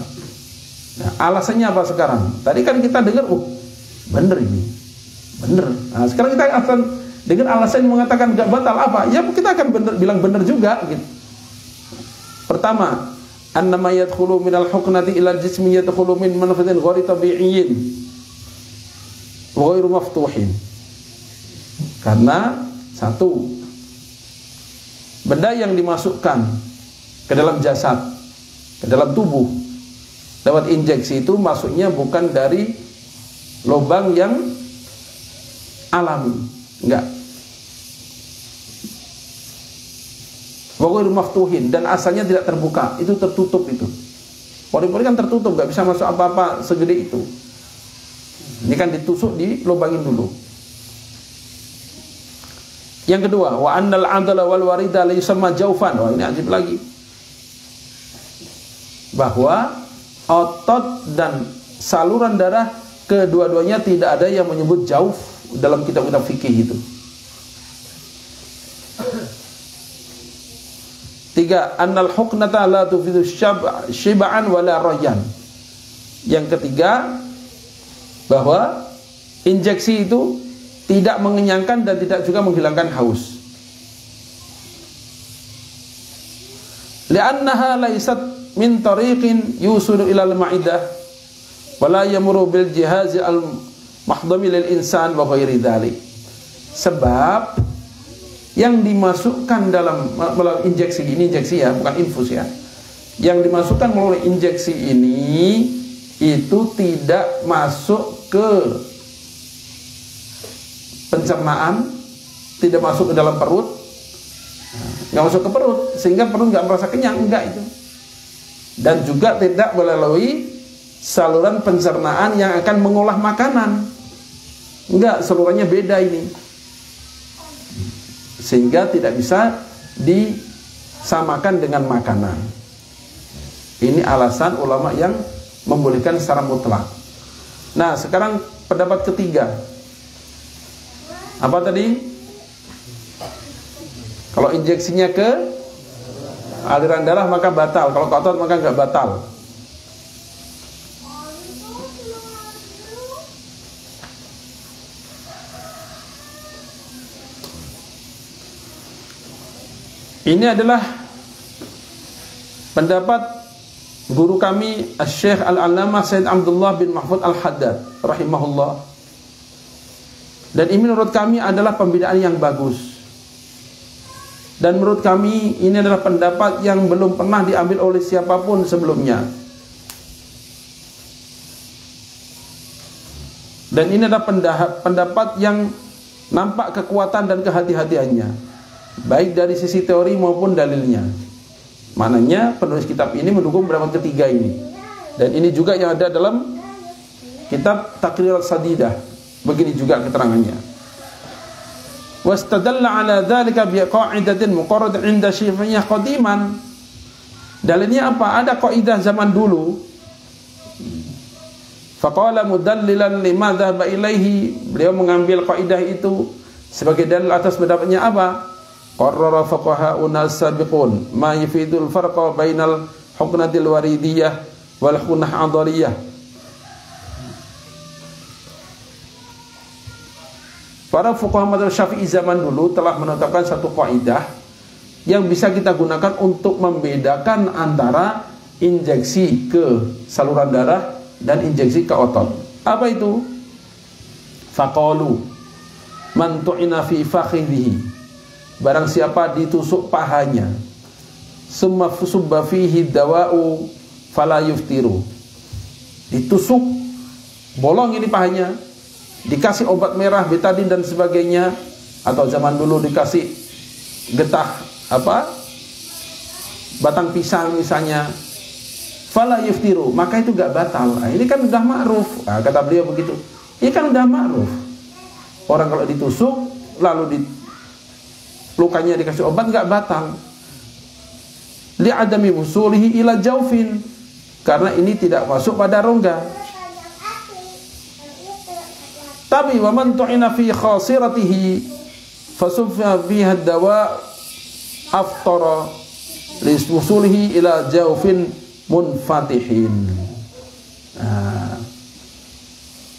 Nah, alasannya apa sekarang? Tadi kan kita dengar, bener ini, bener. Nah, sekarang kita akan dengan alasan yang mengatakan enggak batal apa? Ya kita akan bilang bener juga gitu. Pertama, annama yadkhulu minal huknati ilal jismi yadkhulu min manfatin ghairi tabi'iyyin wa ghairu maftuhin. Karena satu, benda yang dimasukkan ke dalam jasad, ke dalam tubuh lewat injeksi itu masuknya bukan dari lubang yang alami, enggak. wa ghairu maftuhin, dan asalnya tidak terbuka, itu tertutup itu. Pori-pori kan tertutup, nggak bisa masuk apa-apa segede itu. Ini kan ditusuk, dilubangin dulu. Yang kedua, wa annal adla wal warida la yusamma jaufan. Wah, ini ajib lagi. Bahwa otot dan saluran darah kedua-duanya tidak ada yang menyebut jauf dalam kitab-kitab fikih itu. 3, annal huknata la tufidu syib'an wala rayyan. Yang ketiga, bahwa injeksi itu tidak mengenyangkan dan tidak juga menghilangkan haus. Li'annaha laysat min tariqin yusilu ila al-ma'idah wala yamuru bil jihaz al-mahdami lil insan wa ghairi dzalik. Sebab yang dimasukkan dalam melalui injeksi ini, injeksi ya, bukan infus ya. Yang dimasukkan melalui injeksi ini itu tidak masuk ke pencernaan, tidak masuk ke dalam perut, nggak masuk ke perut, sehingga perut nggak merasa kenyang, enggak itu. Dan juga tidak melalui saluran pencernaan yang akan mengolah makanan, enggak, salurannya beda ini, sehingga tidak bisa disamakan dengan makanan. Ini alasan ulama yang membolehkan secara mutlak. Nah, sekarang pendapat ketiga. Apa tadi? Kalau injeksinya ke aliran darah maka batal, kalau ke otot maka nggak batal. Ini adalah pendapat guru kami Syekh Al-Allamah Sayyid Abdullah bin Mahfud Al-Haddad rahimahullah. Dan ini menurut kami adalah pembedaan yang bagus. Dan menurut kami ini adalah pendapat yang belum pernah diambil oleh siapapun sebelumnya. Dan ini adalah pendapat yang nampak kekuatan dan kehati-hatiannya, baik dari sisi teori maupun dalilnya. Maknanya penulis kitab ini mendukung pendapat ketiga ini. Dan ini juga yang ada dalam kitab Taqrirat Sadidah. Begini juga keterangannya. Wastadalla ala dzalika bi qa'idatin muqarrad 'inda Syafi'iyah qadiman. Dalilnya apa? Ada kaidah zaman dulu. Faqala mudallilan lima dhahaba ilaihi. Beliau mengambil kaidah itu sebagai dalil atas pendapatnya apa? Qarrara fuqaha'una as-sabiqun ma yufidul farqa bainal huknatil waridiyah wal huknah adhariyah. Para fuqaha madzhab Syafi'i zaman dulu telah menetapkan satu kaidah yang bisa kita gunakan untuk membedakan antara injeksi ke saluran darah dan injeksi ke otot. Apa itu? Faqalu man tu'ina fi fakhidhihi, barang siapa ditusuk pahanya, summa subba fihi dawa'u fala yuftiru, ditusuk bolong ini pahanya, dikasih obat merah, betadin dan sebagainya, atau zaman dulu dikasih getah batang pisang misalnya, fala yuftiru, maka itu gak batal. Nah, ini kan udah ma'ruf. Nah, kata beliau begitu. Ini kan udah ma'ruf. Orang kalau ditusuk lalu lukanya dikasih obat gak batal. Li'adami wusulihi ila jaufin, karena ini tidak masuk pada rongga. Tapi wa man tu'ina fi khasiratihi fasuffa fiha ad-dawa aftara li wusulihi ila jawfin munfatihin.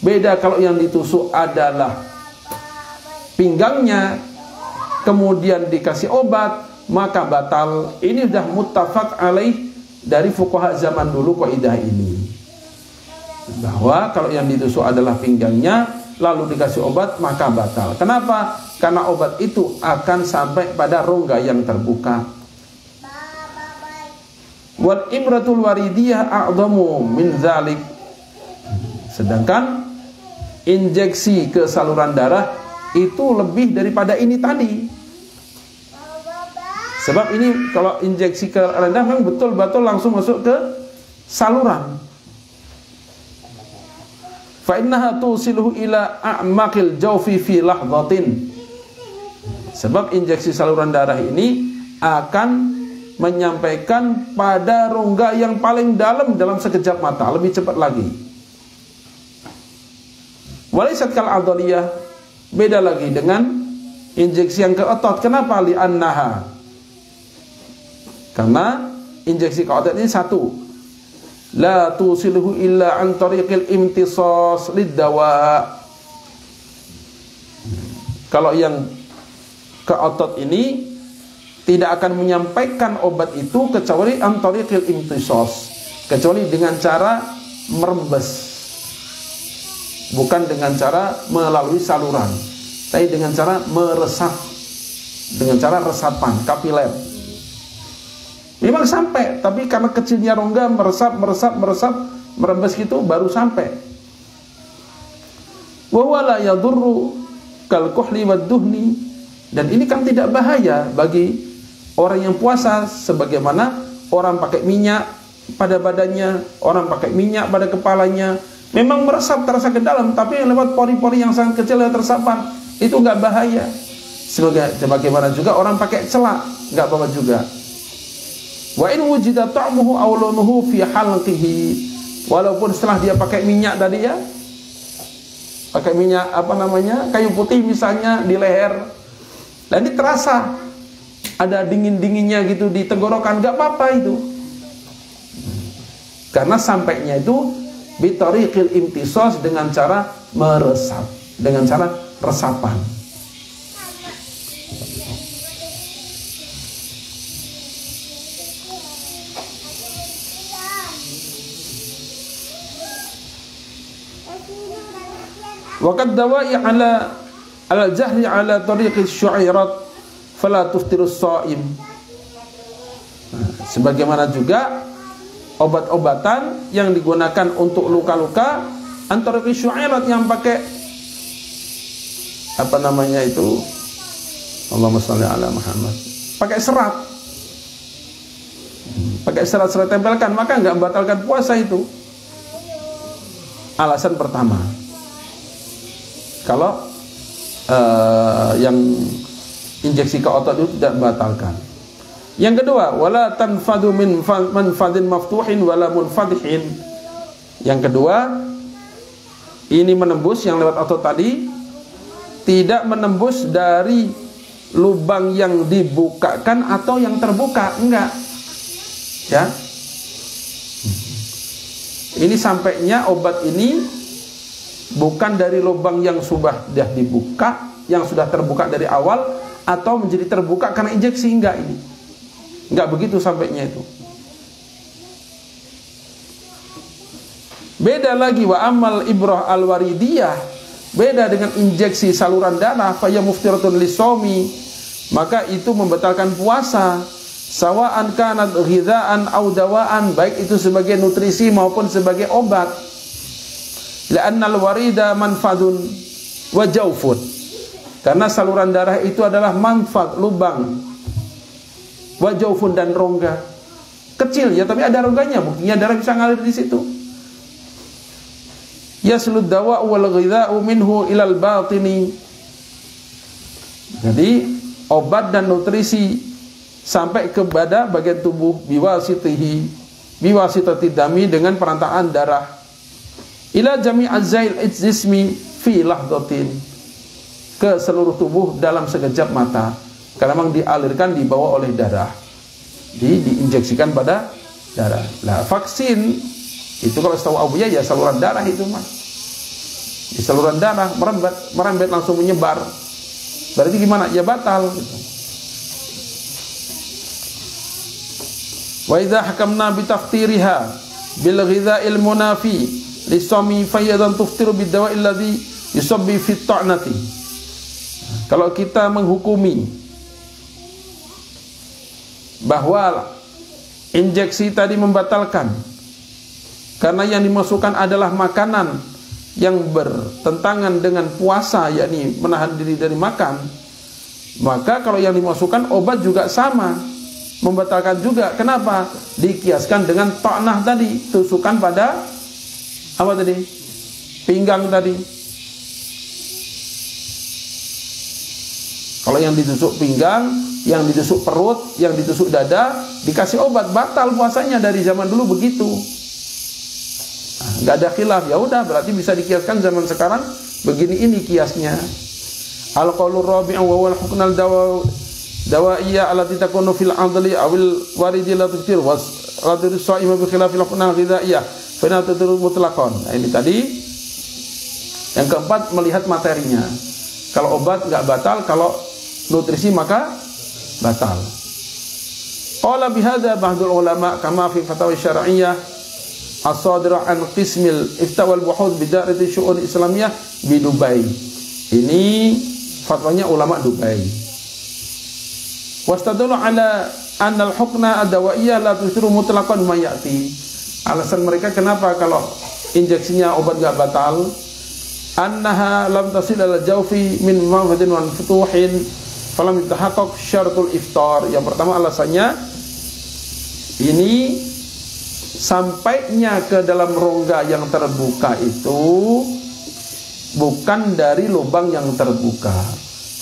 Beda kalau yang ditusuk adalah pinggangnya kemudian dikasih obat maka batal. Ini sudah muttafaq alaih dari fuqaha zaman dulu kaidah ini, bahwa kalau yang ditusuk adalah pinggangnya lalu dikasih obat maka batal. Kenapa? Karena obat itu akan sampai pada rongga yang terbuka. Wal ibratul waridiyah a'dhamu min dzalik. Sedangkan injeksi ke saluran darah itu lebih daripada ini tadi. Sebab ini kalau injeksi ke rendah memang betul-betul langsung masuk ke saluran. Fa innaha tusiluhu ila a'maqil jawfi fi lahdhatin. Sebab injeksi saluran darah ini akan menyampaikan pada rongga yang paling dalam sekejap mata, lebih cepat lagi. Walaysat kal adaliyah, beda lagi dengan injeksi yang ke otot. Kenapa? Li'annaha, karena injeksi ke otot ini satu, la tusiluhu illa an tariqil imtisas liddawa. Kalau yang ke otot ini tidak akan menyampaikan obat itu kecuali an tariqil imtisas, kecuali dengan cara merembes, bukan dengan cara melalui saluran, tapi dengan cara meresap, dengan cara resapan kapiler. Memang sampai, tapi karena kecilnya rongga meresap, merembes gitu baru sampai. Wa wala yadurru kal kuhli wad duhni, dan ini kan tidak bahaya bagi orang yang puasa, sebagaimana orang pakai minyak pada badannya, orang pakai minyak pada kepalanya, memang meresap terasa ke dalam, tapi lewat pori-pori yang sangat kecil yang tersapan, itu nggak bahaya. Sebagaimana juga orang pakai celak, nggak apa-apa juga. Wa in wujida ta'muhu aw launuhu fi halqihi, walaupun setelah dia pakai minyak tadi ya, pakai minyak apa namanya, kayu putih misalnya di leher, dan ini terasa ada dingin-dinginnya gitu di tenggorokan, nggak apa-apa itu, karena sampainya itu bitariqil imtisas, dengan cara meresap, dengan cara resapan. Waqad dawa'i ala al-jahri ala tariqis syu'irat fala tuftirus shaim. Sebagaimana juga obat-obatan yang digunakan untuk luka-luka antara syu'irat, yang pakai apa namanya itu, Allahumma shalli ala Muhammad, pakai serat, pakai serat-serat tempelkan, maka enggak membatalkan puasa itu. Alasan pertama, kalau yang injeksi ke otot itu tidak membatalkan. Yang kedua, wala tanfadu min manfadin maftuhin wala munfadihin. Yang kedua, ini menembus yang lewat otot tadi, tidak menembus dari lubang yang dibukakan atau yang terbuka, enggak. Ya. Ini sampainya obat ini bukan dari lubang yang sudah dibuka, yang sudah terbuka dari awal, atau menjadi terbuka karena injeksi, enggak, ini enggak begitu sampainya itu. Beda lagi wa amal ibrah al-waridiyah, beda dengan injeksi saluran darah, fa ya muftiratun lisomi, maka itu membatalkan puasa, sawa'an kanat ghidhaan aw dawaan, baik itu sebagai nutrisi maupun sebagai obat. La'annal warida manfadun wa jawfun, karena saluran darah itu adalah manfad, lubang, wa jawfun, dan rongga kecil ya, tapi ada rongganya, buktinya darah bisa ngalir di situ. Yaslud dawa wal ghidha'u minhu ilal batini, jadi obat dan nutrisi sampai kepada bagian tubuh biwasitati dami, dengan perantaraan darah, ila jami'az zail jismi fi lahdatin, ke seluruh tubuh dalam sekejap mata, karena memang dialirkan, dibawa oleh darah, diinjeksikan pada darah. Nah, vaksin itu kalau setahu Abu ya saluran darah itu mah, di saluran darah merembet langsung menyebar, berarti gimana? Ya batal gitu. Wa idza hakamna bi taftiriha bil ghidha'il munafi lisami fayyadan tuftiru bid dawa'i alladhi yusabbi fi ta'nati. Kalau kita menghukumi bahwa injeksi tadi membatalkan karena yang dimasukkan adalah makanan yang bertentangan dengan puasa, yakni menahan diri dari makan, maka kalau yang dimasukkan obat juga sama, membatalkan juga. Kenapa? Dikiaskan dengan ta'nah tadi, tusukan pada apa tadi? Pinggang tadi. Kalau yang ditusuk pinggang, yang ditusuk perut, yang ditusuk dada, dikasih obat, batal puasanya. Dari zaman dulu begitu. Nggak ada khilaf, ya udah berarti bisa dikiaskan zaman sekarang begini, ini kiasnya. Al-qaulur rabi'u wa wal huknal dawaiyya allati takunu fil 'adli awil waridi la tuftir was radul sha'ima bi khilafil huknal ghidhaiyah fa inna tadur mutlaqan. Nah, ini tadi. Yang keempat, melihat materinya. Kalau obat nggak batal, kalau nutrisi maka batal. Qala bihadza ba'dul ulama kama fi fatawa syar'iyyah as-sadirah an qismil ifta wal buhuth bi da'irati syu'un islamiyah di Dubai. Ini fatwanya ulama Dubai. Wastadullu ala anna al-hukna ad-dawaiyah la tusiru mutlaqan ma ya'ti. Alasan mereka kenapa kalau injeksinya obat enggak batal, annaha lam tasil ala jawfi min mawfadin wa futuhin falam yatahaqqaq syaratul iftar. Yang pertama alasannya ini sampainya ke dalam rongga yang terbuka itu bukan dari lubang yang terbuka,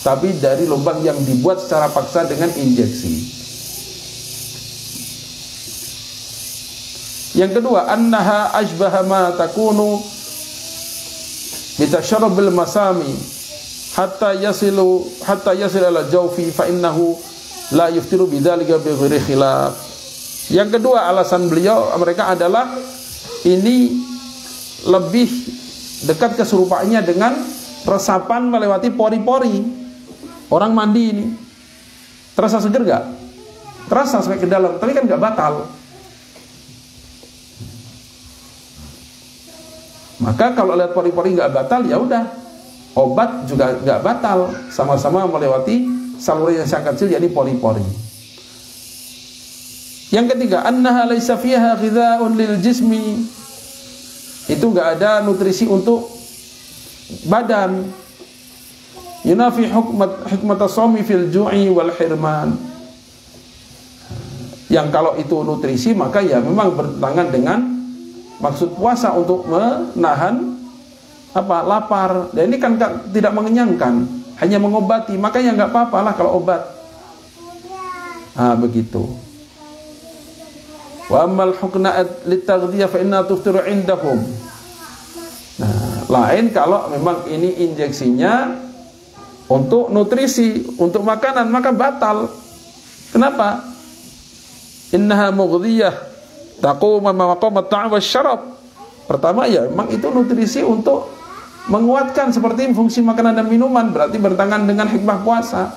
tapi dari lubang yang dibuat secara paksa dengan injeksi. Yang kedua, annaha ashbaha ma takunu bitasharrubil masami hatta yasil ala jawfi fa innahu la yuftiru bidzalika bi ghairi khilaf. Yang kedua, alasan beliau mereka adalah ini lebih dekat keserupaannya dengan resapan melewati pori-pori. Orang mandi ini terasa seger gak? Terasa sampai ke dalam, tapi kan gak batal. Maka kalau lihat pori-pori gak batal, ya udah, obat juga gak batal, sama-sama melewati saluran yang sangat kecil, yakni pori-pori. Yang ketiga, annaha laisa fiha ghidha'un lil jismi. Itu enggak ada nutrisi untuk badan. Yunafi hikmat as-sawmi fil ju'i wal hirman. Yang kalau itu nutrisi, maka ya memang bertentangan dengan maksud puasa untuk menahan lapar. Dan ini kan tidak mengenyangkan, hanya mengobati. Makanya enggak apa-apalah kalau obat. Begitu. Wa ammal hukna litaghdhiyah fa inna tuftiru indahum. Nah, lain kalau memang ini injeksinya untuk nutrisi, untuk makanan, maka batal. Kenapa? Innaha mughdhiyah taqumu maqam at-ta'am wasyarab. Pertama ya memang itu nutrisi untuk menguatkan seperti fungsi makanan dan minuman, berarti bertentangan dengan hikmah puasa.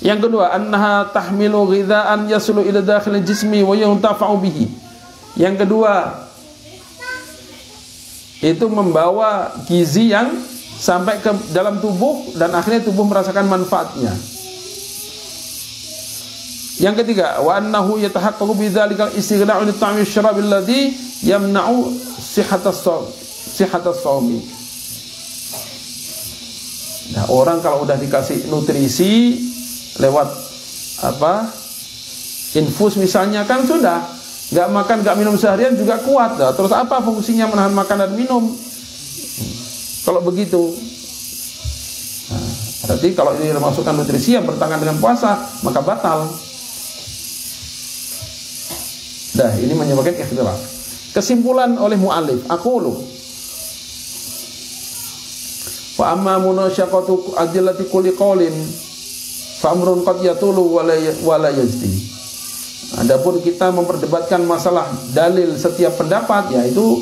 Yang kedua, annaha tahmilu ghidha'an yasulu ila dakhil jismi wa yuntafa'u bihi. Yang kedua, itu membawa gizi yang sampai ke dalam tubuh dan akhirnya tubuh merasakan manfaatnya. Yang ketiga, wa annahu yatahaqqaqu bidzalikal istighna'u li ta'ami asy-syarab alladhi yamna'u sihhatas shaumi. Nah, orang kalau udah dikasih nutrisi lewat infus misalnya, kan sudah nggak makan nggak minum seharian juga kuat. Nah, terus apa fungsinya menahan makan dan minum kalau begitu? Nah, berarti kalau ini dimasukkan nutrisi yang bertentangan dengan puasa, maka batal. Dah, ini menyebabkan ikhtilaf. Kesimpulan oleh mu'allif, aqulu wa amma munasyaqatu adillati kulli qaulin famrun qad yatulu wala yajdi. Adapun kita memperdebatkan masalah dalil setiap pendapat, yaitu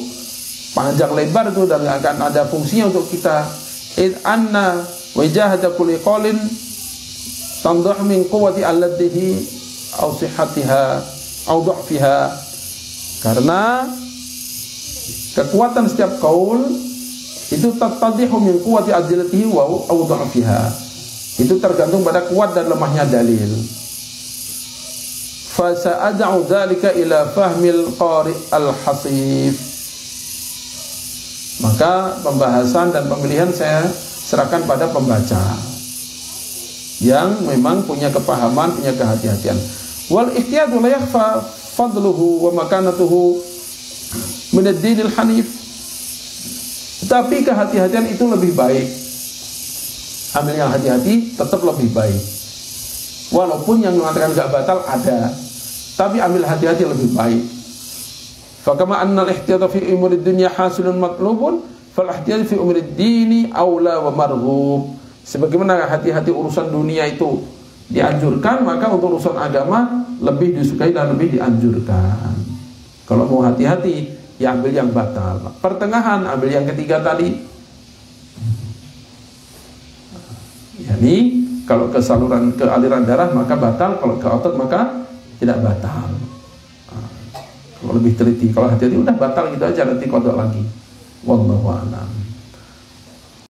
panjang lebar itu dan akan ada fungsinya untuk kita. Id anna wajahata kulli qaulin tandah min quwwati allatihi aw sihhatiha aw dha'fiha. Karena kekuatan setiap qaul itu tattadihu min quwwati adillatihi wa aw dha'fiha. Itu tergantung pada kuat dan lemahnya dalil. Fa sa'ad'u dzalika ila fahmil qari' al-hasif. Maka pembahasan dan pemilihan saya serahkan pada pembaca. yang memang punya kepahaman, punya kehati-hatian. Wal ihtiyatu la yakhfa fadluhu wa makanatuhu min ad-dinil hanif. Tapi kehati-hatian itu lebih baik. Ambil yang hati-hati tetap lebih baik. Walaupun yang mengatakan enggak batal ada, tapi ambil hati-hati lebih baik. Fakama anna al-ihtiyata fi umuri dunya hasilun matlubun, fal ihtiyatu fi umuri dini aula wa marghub. Sebagaimana hati-hati urusan dunia itu dianjurkan, maka untuk urusan agama lebih disukai dan lebih dianjurkan. Kalau mau hati-hati, ya ambil yang batal. Pertengahan, ambil yang ketiga tadi. Yani kalau ke saluran, ke aliran darah maka batal, kalau ke otot maka tidak batal. Kalau lebih teliti, kalau hati-hati udah batal gitu aja, nanti kodok lagi. Wallahu a'lam.